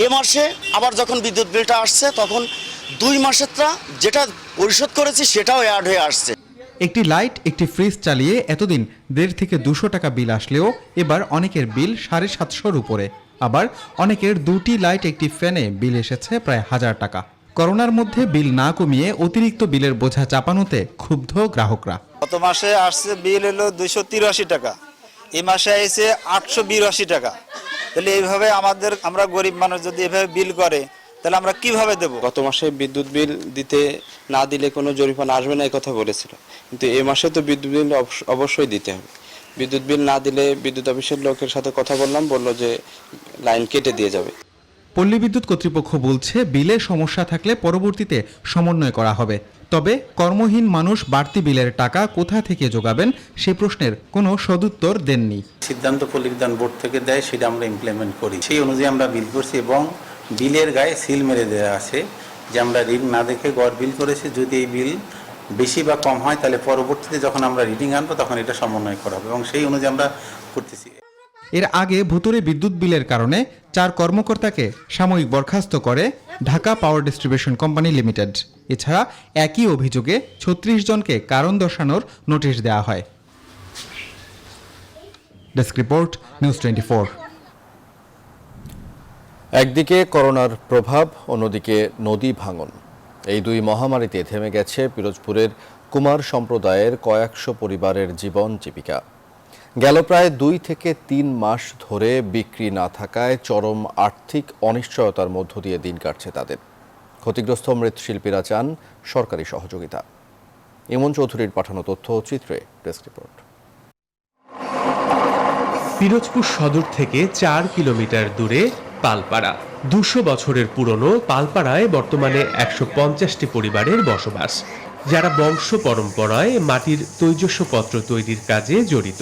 এ মাসে আবার যখন বিদ্যুৎ বিলটা আসছে, তখন 2 মাসেরটা যেটা পরিশোধ করেছি সেটাও অ্যাড হয়ে আসছে। একটি লাইট, একটি ফ্রিজ চালিয়ে এতদিন 150 থেকে 200 টাকা বিল আসলেও এবার অনেকের বিল 750-র উপরে। আবার অনেকের 2টি লাইট, একটি ফ্যানে বিল এসেছে প্রায় 1000 টাকা। করোনার মধ্যে বিল না কমিয়ে অতিরিক্ত বিলের বোঝা চাপানোতে ক্ষুব্ধ গ্রাহকরা। গত মাসে আসছে বিল হলো 283 টাকা, এই মাসে এসে 882 টাকা। তাহলে এইভাবে আমরা গরিব মানুষ যদি এভাবে বিল করে, তাহলে আমরা কিভাবে দেব? গত মাসে বিদ্যুৎ বিল দিতে না দিলে কোনো জরিমানা আসবে না, এই কথা বলেছিল। কিন্তু এই মাসে তো বিদ্যুৎ বিল অবশ্যই দিতে হবে। বিদ্যুৎ বিল না দিলে বিদ্যুৎ অফিসের লোকের সাথে কথা বললাম, বলল যে লাইন কেটে দিয়ে যাবে। পল্লী বিদ্যুৎ কর্তৃপক্ষ বলছে, বিলে সমস্যা থাকলে পরবর্তীতে সমন্বয় করা হবে। তবে কর্মহীন মানুষ বাড়তি বিলের টাকা কোথা থেকে যোগাবেন সে প্রশ্নের কোনো সদুত্তর দেননি। সিদ্ধান্ত পল্লী বিদ্যুৎ বোর্ড থেকে দেয়, সেটা আমরা ইমপ্লিমেন্ট করি। সেই অনুযায়ী আমরা বিল করছি এবং বিলের গায়ে সিল মেরে দেওয়া আছে যে আমরা রিডিং না দেখে গড় বিল করেছি। যদি এই বিল বেশি বা কম হয়, তাহলে পরবর্তীতে যখন আমরা রিডিং আনবো তখন এটা সমন্বয় করা হবে এবং সেই অনুযায়ী আমরা করতেছি। এর আগে ভুতুড়ে বিদ্যুৎ বিলের কারণে 4 কর্মকর্তাকে সাময়িক বরখাস্ত করে Dhaka power distribution company limited. এছাড়া একই অভিযোগে 36 জনকে কারণ দর্শানোর নোটিশ দেওয়া হয়। Desk report, news 24। একদিকে করোনার প্রভাব, অন্যদিকে নদী ভাঙন। এই 2 মহামারীতে থেমে গেছে পিরোজপুরের কুমার সম্প্রদায়ের কয়েকশো পরিবারের জীবন জীবিকা। গেল প্রায় 2 থেকে 3 মাস ধরে বিক্রি না থাকায় চরম আর্থিক অনিশ্চয়তার মধ্য দিয়ে দিন কাটছে তাদের। ক্ষতিগ্রস্ত মৃৎশিল্পীরা চান সরকারি সহযোগিতা। ইমন চৌধুরীর পাঠানো তথ্য চিত্রে, ডেস্ক রিপোর্ট। পিরোজপুর সদর থেকে 4 কিলোমিটার দূরে পালপাড়া। 200 বছরের পুরনো পালপাড়ায় বর্তমানে 150টি পরিবারের বসবাস, যারা বংশ পরম্পরায় মাটির তৈজসপত্র তৈরির কাজে জড়িত।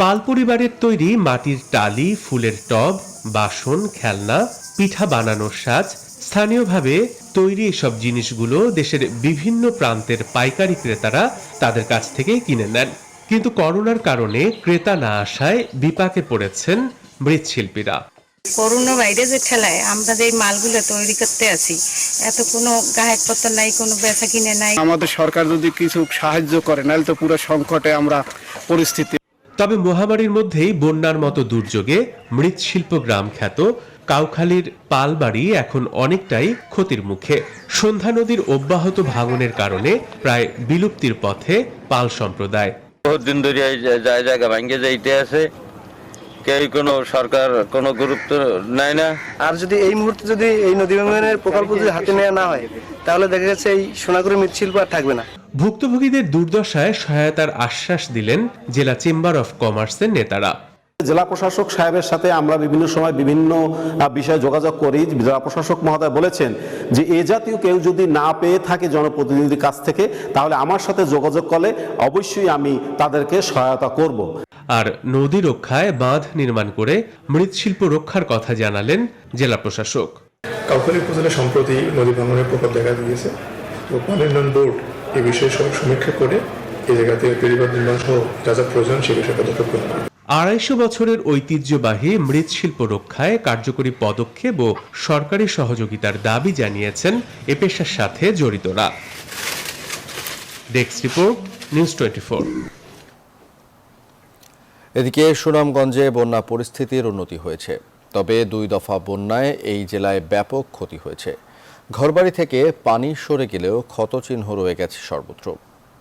পাল পরিবারের তৈরি মাটির টালি, ফুলের টব, বাসন, খেলনা, পিঠা বানানোর সাজ, স্থানীয়ভাবে তৈরি এসব জিনিসগুলো দেশের বিভিন্ন প্রান্তের পাইকারি ক্রেতারা তাদের কাছ থেকে কিনে নেন। কিন্তু করোনার কারণে ক্রেতা না আসায় বিপাকে পড়েছেন মৃৎশিল্পীরা। করোনা ভাইরাসের ঠেলায় আমরা যে মালগুলো তৈরি করতে আছি, এত কোনো গ্রাহকপত্র নাই, কোনো বেচা কিনে নাই। আমাদের সরকার যদি কিছু সাহায্য করে, নাহলে তো পুরো সংকটে আমরা পরিস্থিতি। তবে মহামারীর মধ্যেই বন্যার মতো দুর্যোগে মৃৎশিল্প গ্রাম খ্যাত কাউখালীর পালবাড়ি এখন অনেকটাই ক্ষতির মুখে। সন্ধ্যা নদীর অব্যাহত ভাঙনের কারণে প্রায় বিলুপ্তির পথে পাল সম্প্রদায়। বহুত দিন ধরে জায়গা ভাঙ্গে যাইতে আছে, কেউ কোনো সরকার কোনো গুরুত্ব নেয় না। আর যদি এই মুহূর্তে যদি এই নদী ভাঙনের প্রকল্প যদি হাতে নেওয়া না হয়, তাহলে দেখা যাচ্ছে এই সোনাগুড়ি মৃৎশিল্প আর থাকবে না। ভুক্তভোগীদের দুর্দশায় সহায়তার আশ্বাস দিলেন জেলা চেম্বার অফ কমার্সের নেতারা। জেলা প্রশাসক সাহেবের সাথে আমরা বিভিন্ন সময় বিভিন্ন বিষয়ে যোগাযোগ করি। জেলা প্রশাসক মহোদয় বলেছেন যে এ জাতীয় কেউ যদি না পেয়ে থাকে জনপ্রতিনিধির কাছ থেকে, তাহলে আমার সাথে যোগাযোগ করলে অবশ্যই আমি তাদেরকে সহায়তা করব। আর নদী রক্ষায় বাঁধ নির্মাণ করে মৃৎশিল্প রক্ষার কথা জানালেন জেলা প্রশাসক। কাউখালী উপজেলা সম্প্রতি নদী ভাঙনের প্রকোপ দেখা দিয়েছে, তো পানি উন্নয়ন বোর্ড এই বিষয়ে সব সমীক্ষা করে এই জায়গাতে বেড়িবাঁধ নির্মাণ সহ যা যা প্রয়োজন সে বিষয়ে পদক্ষেপ গ্রহণ করে। 250 বছরের ঐতিহ্যবাহী মৃৎশিল্প রক্ষায় কার্যকরী পদক্ষেপ ও সরকারি সহযোগিতার দাবি জানিয়েছেন এ পেশার সাথে জড়িতরা। Desk report, news 24। এদিকে সুনামগঞ্জে বন্যা পরিস্থিতির উন্নতি হয়েছে, তবে 2 দফা বন্যায় এই জেলায় ব্যাপক ক্ষতি হয়েছে। ঘরবাড়ি থেকে পানি সরে গেলেও ক্ষতচিহ্ন রয়ে গেছে সর্বত্র।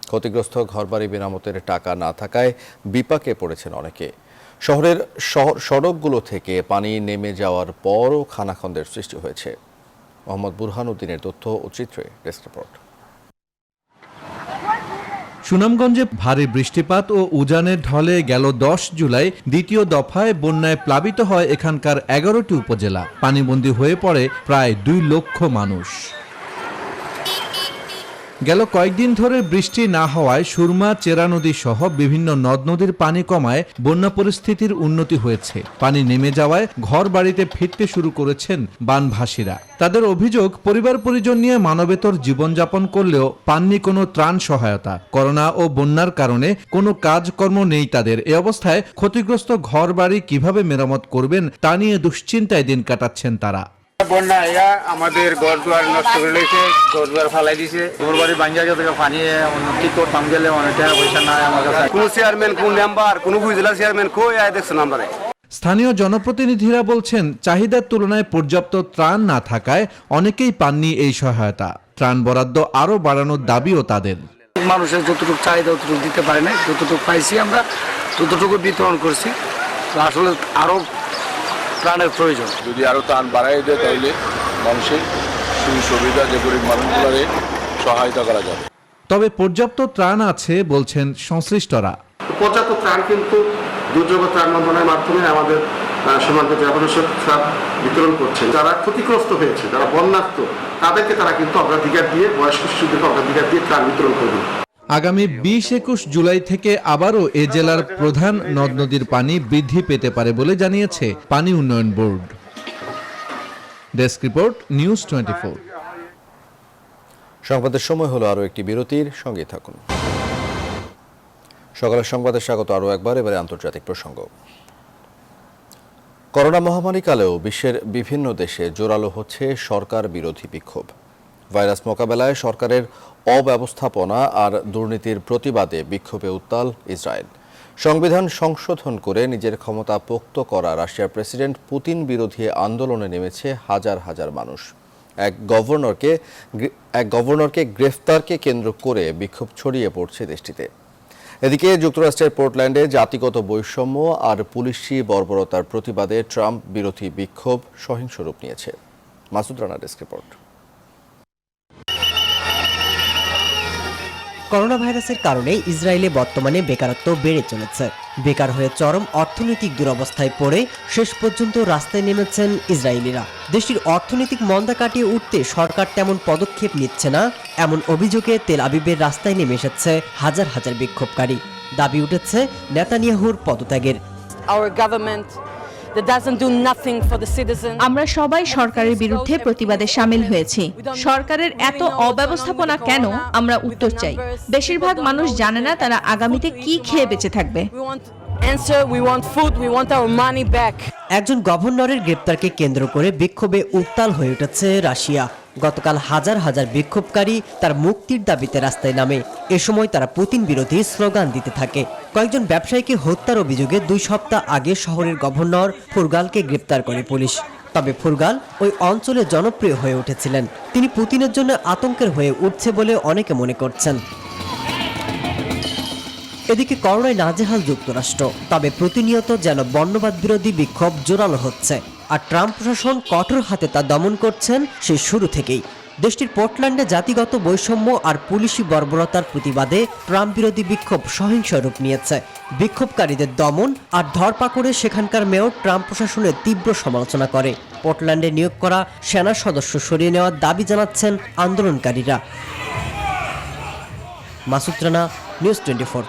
ক্ষতিগ্রস্ত ঘরবাড়ি মেরামতের টাকা না থাকায় বিপাকে পড়েছেন অনেকে। শহরের সড়কগুলো থেকে পানি নেমে যাওয়ার পরও খানাখন্দের সৃষ্টি হয়েছে। মোহাম্মদ বুরহান উদ্দিনের তথ্য ও চিত্রে ডেস্ক রিপোর্ট। সুনামগঞ্জে ভারী বৃষ্টিপাত ও উজানের ঢলে গেল 10 জুলাই দ্বিতীয় দফায় বন্যায় প্লাবিত হয় এখানকার 11টি উপজেলা। পানিবন্দী হয়ে পড়ে প্রায় 2 লক্ষ মানুষ। গেল কয়েকদিন ধরে বৃষ্টি না হওয়ায় সুরমা, চেরা নদী সহ বিভিন্ন নদ নদীর পানি কমায় বন্যা পরিস্থিতির উন্নতি হয়েছে। পানি নেমে যাওয়ায় ঘর বাড়িতে ফিরতে শুরু করেছেন বানভাসীরা। তাদের অভিযোগ, পরিবার পরিজন নিয়ে মানবেতর জীবনযাপন করলেও পাননি কোনো ত্রাণ সহায়তা। করোনা ও বন্যার কারণে কোনো কাজকর্ম নেই তাদের। এ অবস্থায় ক্ষতিগ্রস্ত ঘর বাড়ি কিভাবে মেরামত করবেন তা নিয়ে দুশ্চিন্তায় দিন কাটাচ্ছেন তারা। বন্যা আমাদের ঘর দুয়ার নষ্ট করে লেগেছে, ঘর দুয়ার ফালাই দিছে। ঘর বাড়ি ভাঙ্গা গেছে, পানি কি করতাম গেলে অনেক টাকা পয়সা নাই আমার কাছে। কোন চেয়ারম্যান, কোন মেম্বার, কোন উপজেলা চেয়ারম্যান কই আয় দেখছেন আমরা। স্থানীয় জনপ্রতিনিধিরা বলছেন, চাহিদার তুলনায় পর্যাপ্ত ত্রাণ না থাকায় অনেকেই পাননি এই সহায়তা। ত্রাণ বরাদ্দ আরও বাড়ানোর দাবিও তাদের। মানুষের যতটুকু চাহিদা ততটুকু দিতে পারে না, যতটুকু পাইছি আমরা ততটুকু বিতরণ করছি। আসলে আরো ত্রাণের প্রয়োজন। যদি আরো ত্রাণ বাড়াই দেয় তাহলে মানুষের সুবিধা, যে গরিব মানুষগুলোর সহায়তা করা যাবে। তবে পর্যাপ্ত ত্রাণ আছে বলছেন সংশ্লিষ্টরা। পর্যাপ্ত ত্রাণ কিন্তু দুর্যোগ ত্রাণ মন্ত্রণালয়ের মাধ্যমে আমাদের সীমান্ত জেলা প্রশাসক বিতরণ করছে। যারা ক্ষতিগ্রস্ত হয়েছে, যারা বন্যার্ত, তাদেরকে তারা কিন্তু অগ্রাধিকার দিয়ে, বয়স্ক শিশুদেরকে অগ্রাধিকার দিয়ে ত্রাণ বিতরণ করবে। আগামী 20-21 জুলাই থেকে আবারও এ জেলার প্রধান নদ নদীর পানি বৃদ্ধি পেতে পারে বলে জানিয়েছে পানি উন্নয়ন বোর্ড। Desk report, news 24। সংবাদের সময় হলো আরও একটি বিরতির, সঙ্গে থাকুন। সকালের সংবাদে স্বাগত আরও একবার। এবারে আন্তর্জাতিক প্রসঙ্গ। করোনা মহামারীকালেও বিশ্বের বিভিন্ন দেশে জোরালো হচ্ছে সরকার বিরোধী বিক্ষোভ। ভাইরাস মোকাবেলায় সরকারের অব্যবস্থাপনা আর দুর্নীতির প্রতিবাদে বিক্ষোভে উত্তাল ইসরায়েল। সংবিধান সংশোধন করে নিজের ক্ষমতা পোক্ত করা রাশিয়ার প্রেসিডেন্ট পুতিন বিরোধী আন্দোলনে নেমেছে হাজার হাজার মানুষ। এক গভর্নরকে গ্রেফতারকে কেন্দ্র করে বিক্ষোভ ছড়িয়ে পড়ছে দেশটিতে। এদিকে যুক্তরাষ্ট্রের পোর্টল্যান্ডে জাতিগত বৈষম্য আর পুলিশি বর্বরতার প্রতিবাদে ট্রাম্প বিরোধী বিক্ষোভ সহিংস রূপ নিয়েছে। Masud Rana, desk report. Corona ভাইরাসের কারণে ইসরায়েলে বর্তমানে বেকারত্ব বেড়ে চলেছে। বেকার হয়ে চরম অর্থনৈতিক দুরবস্থায় পড়ে শেষ পর্যন্ত রাস্তায় নেমেছেন ইসরায়েলিরা। দেশটির অর্থনৈতিক মন্দা কাটিয়ে উঠতে সরকার তেমন পদক্ষেপ নিচ্ছে না, এমন অভিযোগে তেল আবিবের রাস্তায় নেমে এসেছে হাজার হাজার বিক্ষোভকারী। দাবি উঠেছে নেতানিয়াহুর পদত্যাগের। আমরা সবাই সরকারের বিরুদ্ধে প্রতিবাদে শামিল হয়েছি। সরকারের এত অব্যবস্থাপনা কেন, আমরা উত্তর চাই। বেশিরভাগ মানুষ জানে না তারা আগামীতে কি খেয়ে বেঁচে থাকবে। একজন গভর্নরের গ্রেপ্তারকে কেন্দ্র করে বিক্ষোভে উত্তাল হয়ে উঠেছে রাশিয়া। গতকাল হাজার হাজার বিক্ষোভকারী তার মুক্তির দাবিতে রাস্তায় নামে। এ সময় তারা পুতিন বিরোধী স্লোগান দিতে থাকে। কয়েকজন ব্যবসায়ীকে হত্যার অভিযোগে 2 সপ্তাহ আগে শহরের গভর্নর ফুরগালকে গ্রেপ্তার করে পুলিশ। তবে ফুরগাল ওই অঞ্চলে জনপ্রিয় হয়ে উঠেছিলেন। তিনি পুতিনের জন্য আতঙ্কের হয়ে উঠছে বলে অনেকে মনে করছেন। এদিকে করোনায় নাজেহাল যুক্তরাষ্ট্র, তবে প্রতিনিয়ত যেন বর্ণবাদ বিরোধী বিক্ষোভ জোরালো হচ্ছে। আর ট্রাম্প প্রশাসন কঠোর হাতে তা দমন করছেন সেই শুরু থেকেই। দেশটির পোর্টল্যান্ডে জাতিগত বৈষম্য আর পুলিশি বর্বরতার প্রতিবাদে ট্রাম্প বিরোধী বিক্ষোভ সহিংস রূপ নিয়েছে। বিক্ষোভকারীদের দমন আর ধরপাকড়ে সেখানকার মেয়র ট্রাম্প প্রশাসনের তীব্র সমালোচনা করে। পোর্টল্যান্ডে নিয়োগ করা সেনা সদস্য সরিয়ে নেওয়ার দাবি জানাচ্ছেন আন্দোলনকারীরা। মাসুদ রানা, নিউজ 24।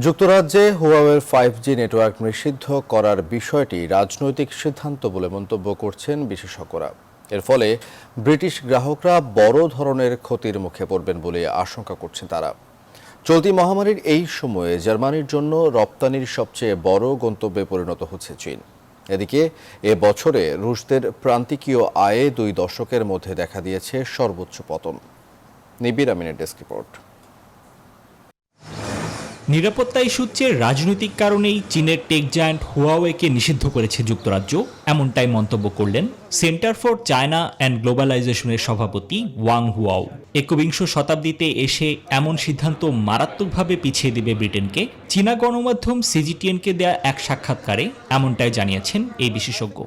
যুক্তরাজ্যে হুয়াওয়ের 5G নেটওয়ার্ক নিষিদ্ধ করার বিষয়টি রাজনৈতিক সিদ্ধান্ত বলে মন্তব্য করছেন বিশেষজ্ঞরা। এর ফলে ব্রিটিশ গ্রাহকরা বড় ধরনের ক্ষতির মুখে পড়বেন বলে আশঙ্কা করছেন তারা। চলতি মহামারীর এই সময়ে জার্মানির জন্য রপ্তানির সবচেয়ে বড় গন্তব্যে পরিণত হচ্ছে চীন। এদিকে এ বছরে রুশদের প্রান্তিকীয় আয়ে 2 দশকের মধ্যে দেখা দিয়েছে সর্বোচ্চ পতন। নিবির আমিনের ডেস্ক রিপোর্ট। নিরাপত্তা ইস্যুর রাজনৈতিক কারণেই চীনের টেক জায়ান্ট হুয়াওয়েকে নিষিদ্ধ করেছে যুক্তরাজ্য, এমনটাই মন্তব্য করলেন সেন্টার ফর চায়না অ্যান্ড গ্লোবালাইজেশনের সভাপতি ওয়াং হুয়াও। 21 শতাব্দীতে এসে এমন সিদ্ধান্ত মারাত্মকভাবে পিছিয়ে দিবে ব্রিটেনকে। চীনা গণমাধ্যম সিজিটিএনকে দেয়া এক সাক্ষাৎকারে এমনটাই জানিয়েছেন এই বিশেষজ্ঞ।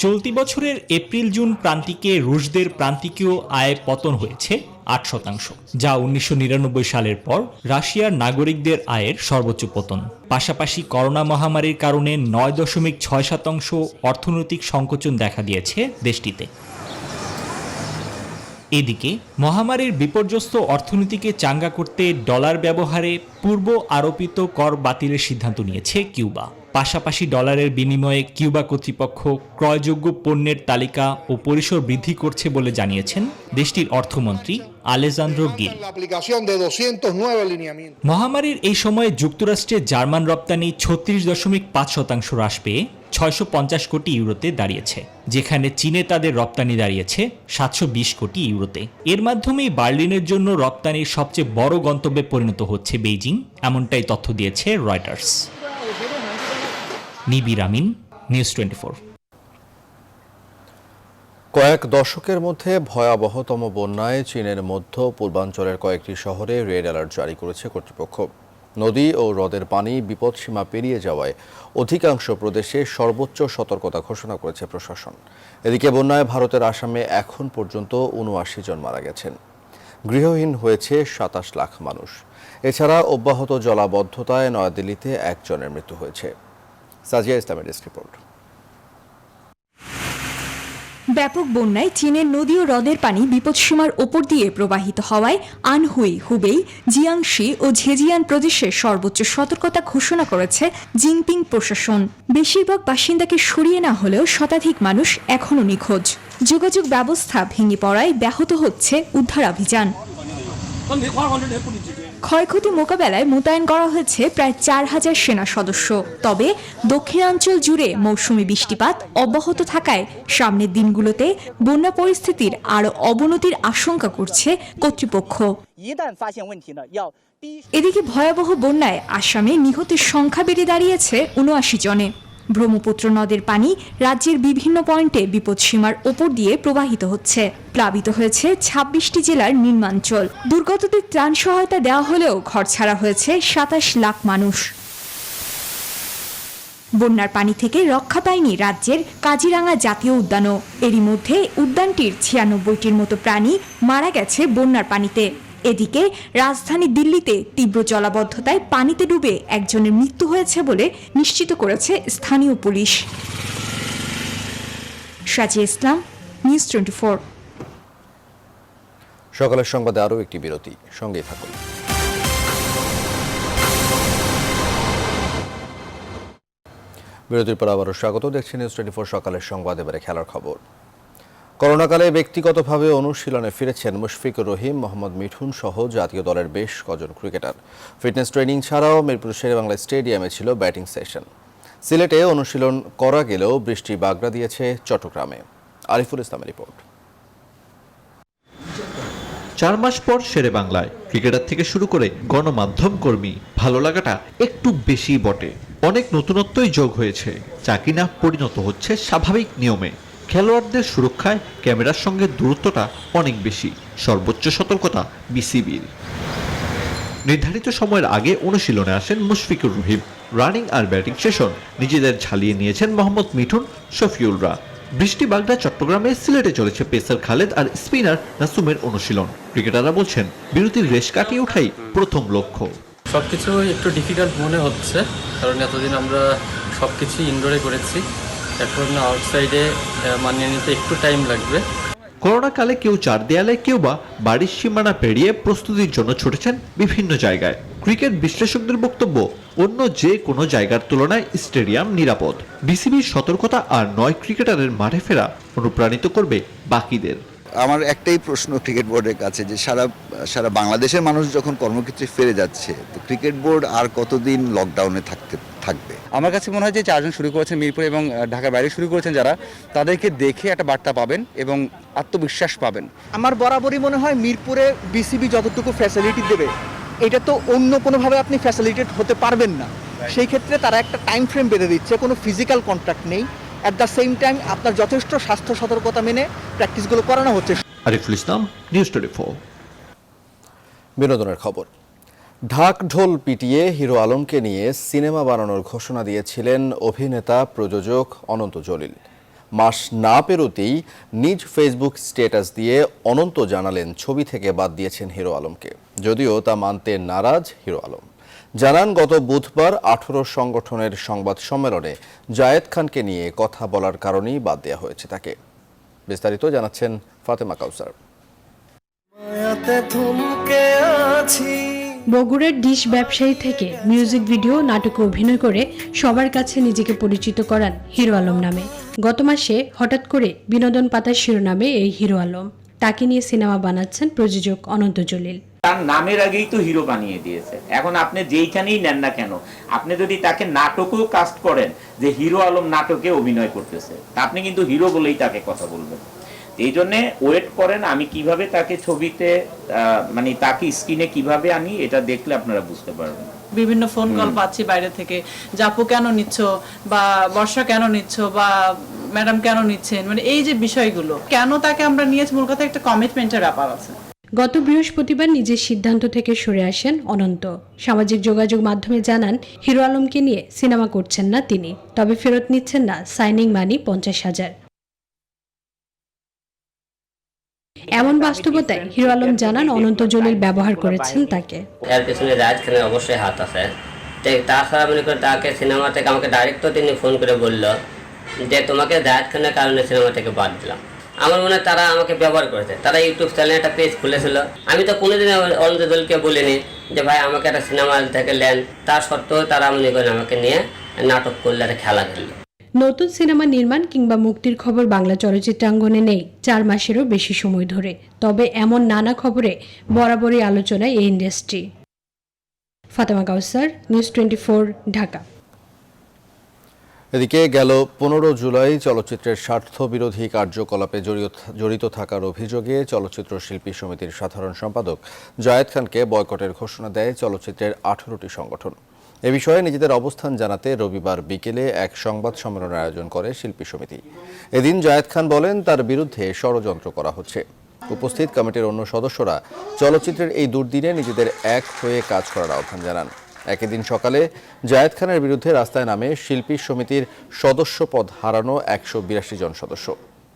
চলতি বছরের এপ্রিল জুন প্রান্তিকে রুশদের প্রান্তিকীয় আয় পতন হয়েছে 8%, যা 1999 সালের পর রাশিয়ার নাগরিকদের আয়ের সর্বোচ্চ পতন। পাশাপাশি করোনা মহামারীর কারণে 9.6% অর্থনৈতিক সংকোচন দেখা দিয়েছে দেশটিতে। এদিকে মহামারীর বিপর্যস্ত অর্থনীতিকে চাঙ্গা করতে ডলার ব্যবহারে পূর্ব আরোপিত কর বাতিলের সিদ্ধান্ত নিয়েছে কিউবা। পাশাপাশি ডলারের বিনিময়ে কিউবা কর্তৃপক্ষ ক্রয়যোগ্য পণ্যের তালিকা ও পরিসর বৃদ্ধি করছে বলে জানিয়েছেন দেশটির অর্থমন্ত্রী আলেজান্দ্রো গিল। মহামারীর এই সময়ে যুক্তরাষ্ট্রে জার্মান রপ্তানি 36.5% হ্রাস পেয়ে 650 কোটি ইউরোতে দাঁড়িয়েছে, যেখানে চীনে তাদের রপ্তানি দাঁড়িয়েছে 720 কোটি ইউরোতে। এর মাধ্যমেই বার্লিনের জন্য রপ্তানির সবচেয়ে বড় গন্তব্যে পরিণত হচ্ছে বেইজিং, এমনটাই তথ্য দিয়েছে রয়টার্স। নিবির আমিন, নিউজ 24। কয়েক দশকের মধ্যে ভয়াবহতম বন্যায় চীনের মধ্য পূর্বাঞ্চলের কয়েকটি শহরে রেড অ্যালার্ট জারি করেছে কর্তৃপক্ষ। নদী ও হ্রদের পানি বিপদসীমা পেরিয়ে যাওয়ায় অধিকাংশ প্রদেশে সর্বোচ্চ সতর্কতা ঘোষণা করেছে প্রশাসন। এদিকে বন্যায় ভারতের আসামে এখন পর্যন্ত 79 জন মারা গেছেন। গৃহহীন হয়েছে 27 লাখ মানুষ। এছাড়া অব্যাহত জলাবদ্ধতায় নয়াদিল্লিতে 1 জনের মৃত্যু হয়েছে। সাজিয়া ইসলামের ডেস্ক রিপোর্ট। ব্যাপক বন্যায় চীনের নদী ও হ্রদের পানি বিপদসীমার ওপর দিয়ে প্রবাহিত হওয়ায় আনহুই, হুবেই, জিয়াংশি ও ঝেজিয়ান প্রদেশে সর্বোচ্চ সতর্কতা ঘোষণা করেছে জিনপিং প্রশাসন। বেশিরভাগ বাসিন্দাকে সরিয়ে না হলেও শতাধিক মানুষ এখনও নিখোঁজ। যোগাযোগ ব্যবস্থা ভেঙে পড়ায় ব্যাহত হচ্ছে উদ্ধারাভিযান। ক্ষয়ক্ষতি মোকাবেলায় মোতায়েন করা হয়েছে প্রায় 4000 সেনা সদস্য। তবে দক্ষিণাঞ্চল জুড়ে মৌসুমি বৃষ্টিপাত অব্যাহত থাকায় সামনের দিনগুলোতে বন্যা পরিস্থিতির আরও অবনতির আশঙ্কা করছে কর্তৃপক্ষ। এদিকে ভয়াবহ বন্যায় আসামে নিহতের সংখ্যা বেড়ে দাঁড়িয়েছে 79 জনে। ব্রহ্মপুত্র নদের পানি রাজ্যের বিভিন্ন পয়েন্টে বিপদসীমার ওপর দিয়ে প্রবাহিত হচ্ছে। প্লাবিত হয়েছে 26টি জেলার নিম্নাঞ্চল। দুর্গতদের ত্রাণ সহায়তা দেওয়া হলেও ঘরছাড়া হয়েছে 27 লাখ মানুষ। বন্যার পানি থেকে রক্ষা পায়নি রাজ্যের কাজিরাঙা জাতীয় উদ্যানও। এরই মধ্যে উদ্যানটির 96টির মতো প্রাণী মারা গেছে বন্যার পানিতে। এদিকে রাজধানী দিল্লিতে তীব্র জলাবদ্ধতায় পানিতে ডুবে একজনের মৃত্যু হয়েছে বলে নিশ্চিত করেছে স্থানীয় পুলিশ। সাজিয়া ইসলাম, নিউজ 24। সকালের সংবাদে আরও একটি বিরতি, সঙ্গেই থাকুন। বিরতির পর আবারও স্বাগত, দেখছি নিউজ 24 সকালের সংবাদ। এবারে খেলার খবর। করোনাকালে ব্যক্তিগতভাবে অনুশীলনে ফিরেছেন মুশফিকুর রহিম, মোহাম্মদ মিঠুন সহ জাতীয় দলের বেশ কজন ক্রিকেটার। ফিটনেস ট্রেনিং ছাড়াও মিরপুর শেরেবাংলা স্টেডিয়ামে ছিল ব্যাটিং সেশন। সিলেটে অনুশীলন করা গেলেও বৃষ্টি বাগড়া দিয়েছে চট্টগ্রামে। আরিফুল ইসলামের রিপোর্ট। 4 মাস পর শেরেবাংলায় ক্রিকেটার থেকে শুরু করে গণমাধ্যম কর্মী, ভালো লাগাটা একটু বেশি বটে। অনেক নতুনত্বই যোগ হয়েছে, যা কিনা পরিণত হচ্ছে স্বাভাবিক নিয়মে। খেলোয়াড়দের সুরক্ষায় ক্যামেরার সঙ্গে দূরত্বটা অনেক বেশি, সর্বোচ্চ সতর্কতা বিসিবির। নির্ধারিত সময়ের আগে অনুশীলনে আসেন মুশফিকুর রহিম। রানিং আর ব্যাটিং সেশন নিজেদের ঝালিয়ে নিয়েছেন মোহাম্মদ মিঠুন, শফিউলরা। বৃষ্টি বাগড়া চট্টগ্রামে, সিলেটে চলেছে পেসার খালেদ আর স্পিনার নাসুমের অনুশীলন। ক্রিকেটাররা বলছেন বিরতির রেশ কাটিয়ে ওঠাই প্রথম লক্ষ্য। সবকিছু একটু ডিফিকাল্ট মনে হচ্ছে, কারণ এতদিন আমরা সবকিছু ইনডোরে করেছি, এখন আউটসাইডে মানিয়ে নিতে একটু টাইম লাগবে। করোনাকালে কেউ 4 দেয়ালে, কেউ বা বাড়ির সীমানা পেরিয়ে প্রস্তুতির জন্য ছুটেছেন বিভিন্ন জায়গায়। ক্রিকেট বিশ্লেষকদের বক্তব্য, অন্য যে কোনো জায়গার তুলনায় স্টেডিয়াম নিরাপদ। বিসিবির সতর্কতা আর 9 ক্রিকেটারের মাঠে ফেরা অনুপ্রাণিত করবে বাকিদের। আমার একটাই প্রশ্ন ক্রিকেট বোর্ডের কাছে, যে সারা বাংলাদেশের মানুষ যখন কর্মক্ষেত্রে ফিরে যাচ্ছে, তো ক্রিকেট বোর্ড আর কতদিন লকডাউনে থাকবে? আমার কাছে মনে হয় যে 4 জন শুরু করেছেন মিরপুর এবং ঢাকার বাইরে শুরু করেছেন যারা, তাদেরকে দেখে একটা বার্তা পাবেন এবং আত্মবিশ্বাস পাবেন। আমার বরাবরই মনে হয় মিরপুরে বিসিবি যতটুকু ফ্যাসিলিটি দেবে, এটা তো অন্য কোনোভাবে আপনি ফ্যাসিলিটেড হতে পারবেন না। সেই ক্ষেত্রে তারা একটা টাইম ফ্রেম বেঁধে দিচ্ছে, কোনো ফিজিক্যাল কন্ট্যাক্ট নেই। অ্যাট দ্য সেম টাইম আপনার যথেষ্ট স্বাস্থ্য সতর্কতা মেনে প্র্যাকটিসগুলো করানো হচ্ছে। আরিফুল ইসলাম, নিউজ 24। বিনোদনের খবর। ঢাক ঢোল পিটিয়ে হিরো আলমকে নিয়ে সিনেমা বানানোর ঘোষণা দিয়েছিলেন অভিনেতা প্রযোজক অনন্ত জলিল। মাস না পেরোতেই নিজ ফেসবুক স্ট্যাটাস দিয়ে অনন্ত জানালেন ছবি থেকে বাদ দিয়েছেন হিরো আলমকে, যদিও তা মানতে নারাজ হিরো আলম। জানান গত বুধবার 18 সংগঠনের সংবাদ সম্মেলনে জায়েদ খানকে নিয়ে কথা বলার কারণেই বাদ দেওয়া হয়েছে তাকে। বিস্তারিত জানাচ্ছেন ফাতেমা কাউসার। বগুড়ার ডিশ ব্যবসায়ী থেকে মিউজিক ভিডিও, নাটকে অভিনয় করে সবার কাছে নিজেকে পরিচিত করান হিরো আলম নামে। গত মাসে হঠাৎ করে বিনোদন পাতার শিরোনামে এই হিরো আলম, তাকে নিয়ে সিনেমা বানাচ্ছেন প্রযোজক অনন্ত জলিল। তার নামের আগেই তো হিরো বানিয়ে দিয়েছে। এখন আপনি যেইখানেই নেন না কেন, আপনি যদি তাকে নাটকেও কাস্ট করেন যে হিরো আলম নাটকে অভিনয় করতেছে, আপনি কিন্তু হিরো বলেই তাকে কথা বলবেন। এই জন্য ওয়েট করেন, আমি কিভাবে তাকে ছবিতে মানে তাকে স্ক্রিনে কিভাবে আনি, এটা দেখলে আপনারা বুঝতে পারবেন। বিভিন্ন ফোন কল পাচ্ছি বাইরে থেকে, জাপু কেন নিচ্ছ, বা বর্ষা কেন নিচ্ছ, বা ম্যাডাম কেন নিচ্ছেন, মানে এই যে বিষয়গুলো কেন তাকে আমরা নিয়েছি, মূল কথা একটা কমিটমেন্টের ব্যাপার আছে। গত বৃহস্পতিবার নিজের সিদ্ধান্ত থেকে সরে আসেন অনন্ত। সামাজিক যোগাযোগ মাধ্যমে জানান হিরো আলমকে নিয়ে সিনেমা করছেন না তিনি, তবে ফেরত নিচ্ছেন না সাইনিং মানি 50,000। এমন বাস্তবতায় হিরো আলম জানান অনন্ত জলিল ব্যবহার করেছেন তাকে। এর পেছনে জায়েদ খানের অবশ্যই হাত আছে। তাছাড়া মনে করেন তাকে সিনেমা থেকে আমাকে ডাইরেক্ট তো তিনি ফোন করে বলল যে তোমাকে জায়েদ খানের কারণে সিনেমা থেকে বাদ দিলাম। আমার মনে হয় তারা আমাকে ব্যবহার করেছে। তারা ইউটিউব চ্যানেলে একটা পেজ খুলেছিল, আমি তো কোনোদিন অনন্ত জলিলকে বলিনি যে ভাই আমাকে একটা সিনেমা থেকে নেন। তার সত্ত্বেও তারা মনে করেন আমাকে নিয়ে নাটক করলে একটা খেলা খেললো। নতুন সিনেমা নির্মাণ কিংবা মুক্তির খবর বাংলা চলচ্চিত্রাঙ্গনে নেই 4 মাসেরও বেশি সময় ধরে। তবে এমন নানা খবরে বরাবরই আলোচনায় এই ইন্ডাস্ট্রি। ফাতেমা কাউসার, নিউজ 24, ঢাকা। এদিকে গেল 15 জুলাই চলচ্চিত্রের স্বার্থ বিরোধী কার্যকলাপে জড়িত থাকার অভিযোগে চলচ্চিত্র শিল্পী সমিতির সাধারণ সম্পাদক জায়েদ খানকে বয়কটের ঘোষণা দেয় চলচ্চিত্রের 18টি সংগঠন। এ বিষয়ে নিজেদের অবস্থান জানাতে রবিবার বিকেলে এক সংবাদ সম্মেলনের আয়োজন করে শিল্পী সমিতি। এদিন জায়েদ খান বলেন তার বিরুদ্ধে ষড়যন্ত্র করা হচ্ছে। উপস্থিত কমিটির অন্য সদস্যরা চলচ্চিত্রের এই দুর্দিনে নিজেদের এক হয়ে কাজ করার আহ্বান জানান। একই দিন সকালে জায়েদ খানের বিরুদ্ধে রাস্তায় নামে শিল্পী সমিতির সদস্য পদ হারানো 182 জন সদস্য।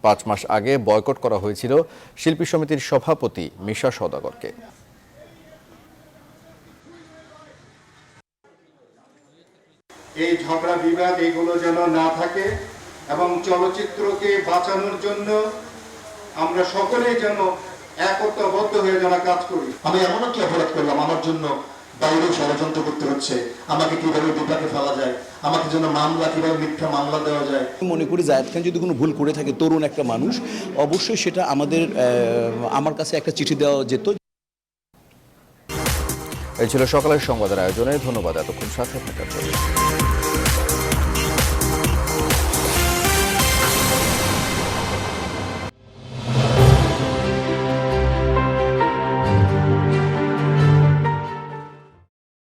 5 মাস আগে বয়কট করা হয়েছিল শিল্পী সমিতির সভাপতি মিশা সওদাগরকে। এই ঝগড়া বিবাদ এগুলো যেন না থাকে এবং চলচ্চিত্রকে বাঁচানোর জন্য আমরা সকলেই যেন একতাবদ্ধ হয়ে যেন কাজ করি। আমি এমনও কি অপরাধ করলাম আমার জন্য বাইরেও ষড়যন্ত্র করতে হচ্ছে, আমাকে কিভাবে বিপাকে ফেলা যায়, আমাকে জন্য মামলা কিভাবে মিথ্যা মামলা দেওয়া যায়। মনে করি জায়েদ খান যদি কোনো ভুল করে থাকে, তরুণ একটা মানুষ, অবশ্যই সেটা আমার কাছে একটা চিঠি দেওয়া যেত। এই ছিল সকালের সংবাদের আয়োজনে। ধন্যবাদ এতক্ষণ সাথে থাকার জন্য।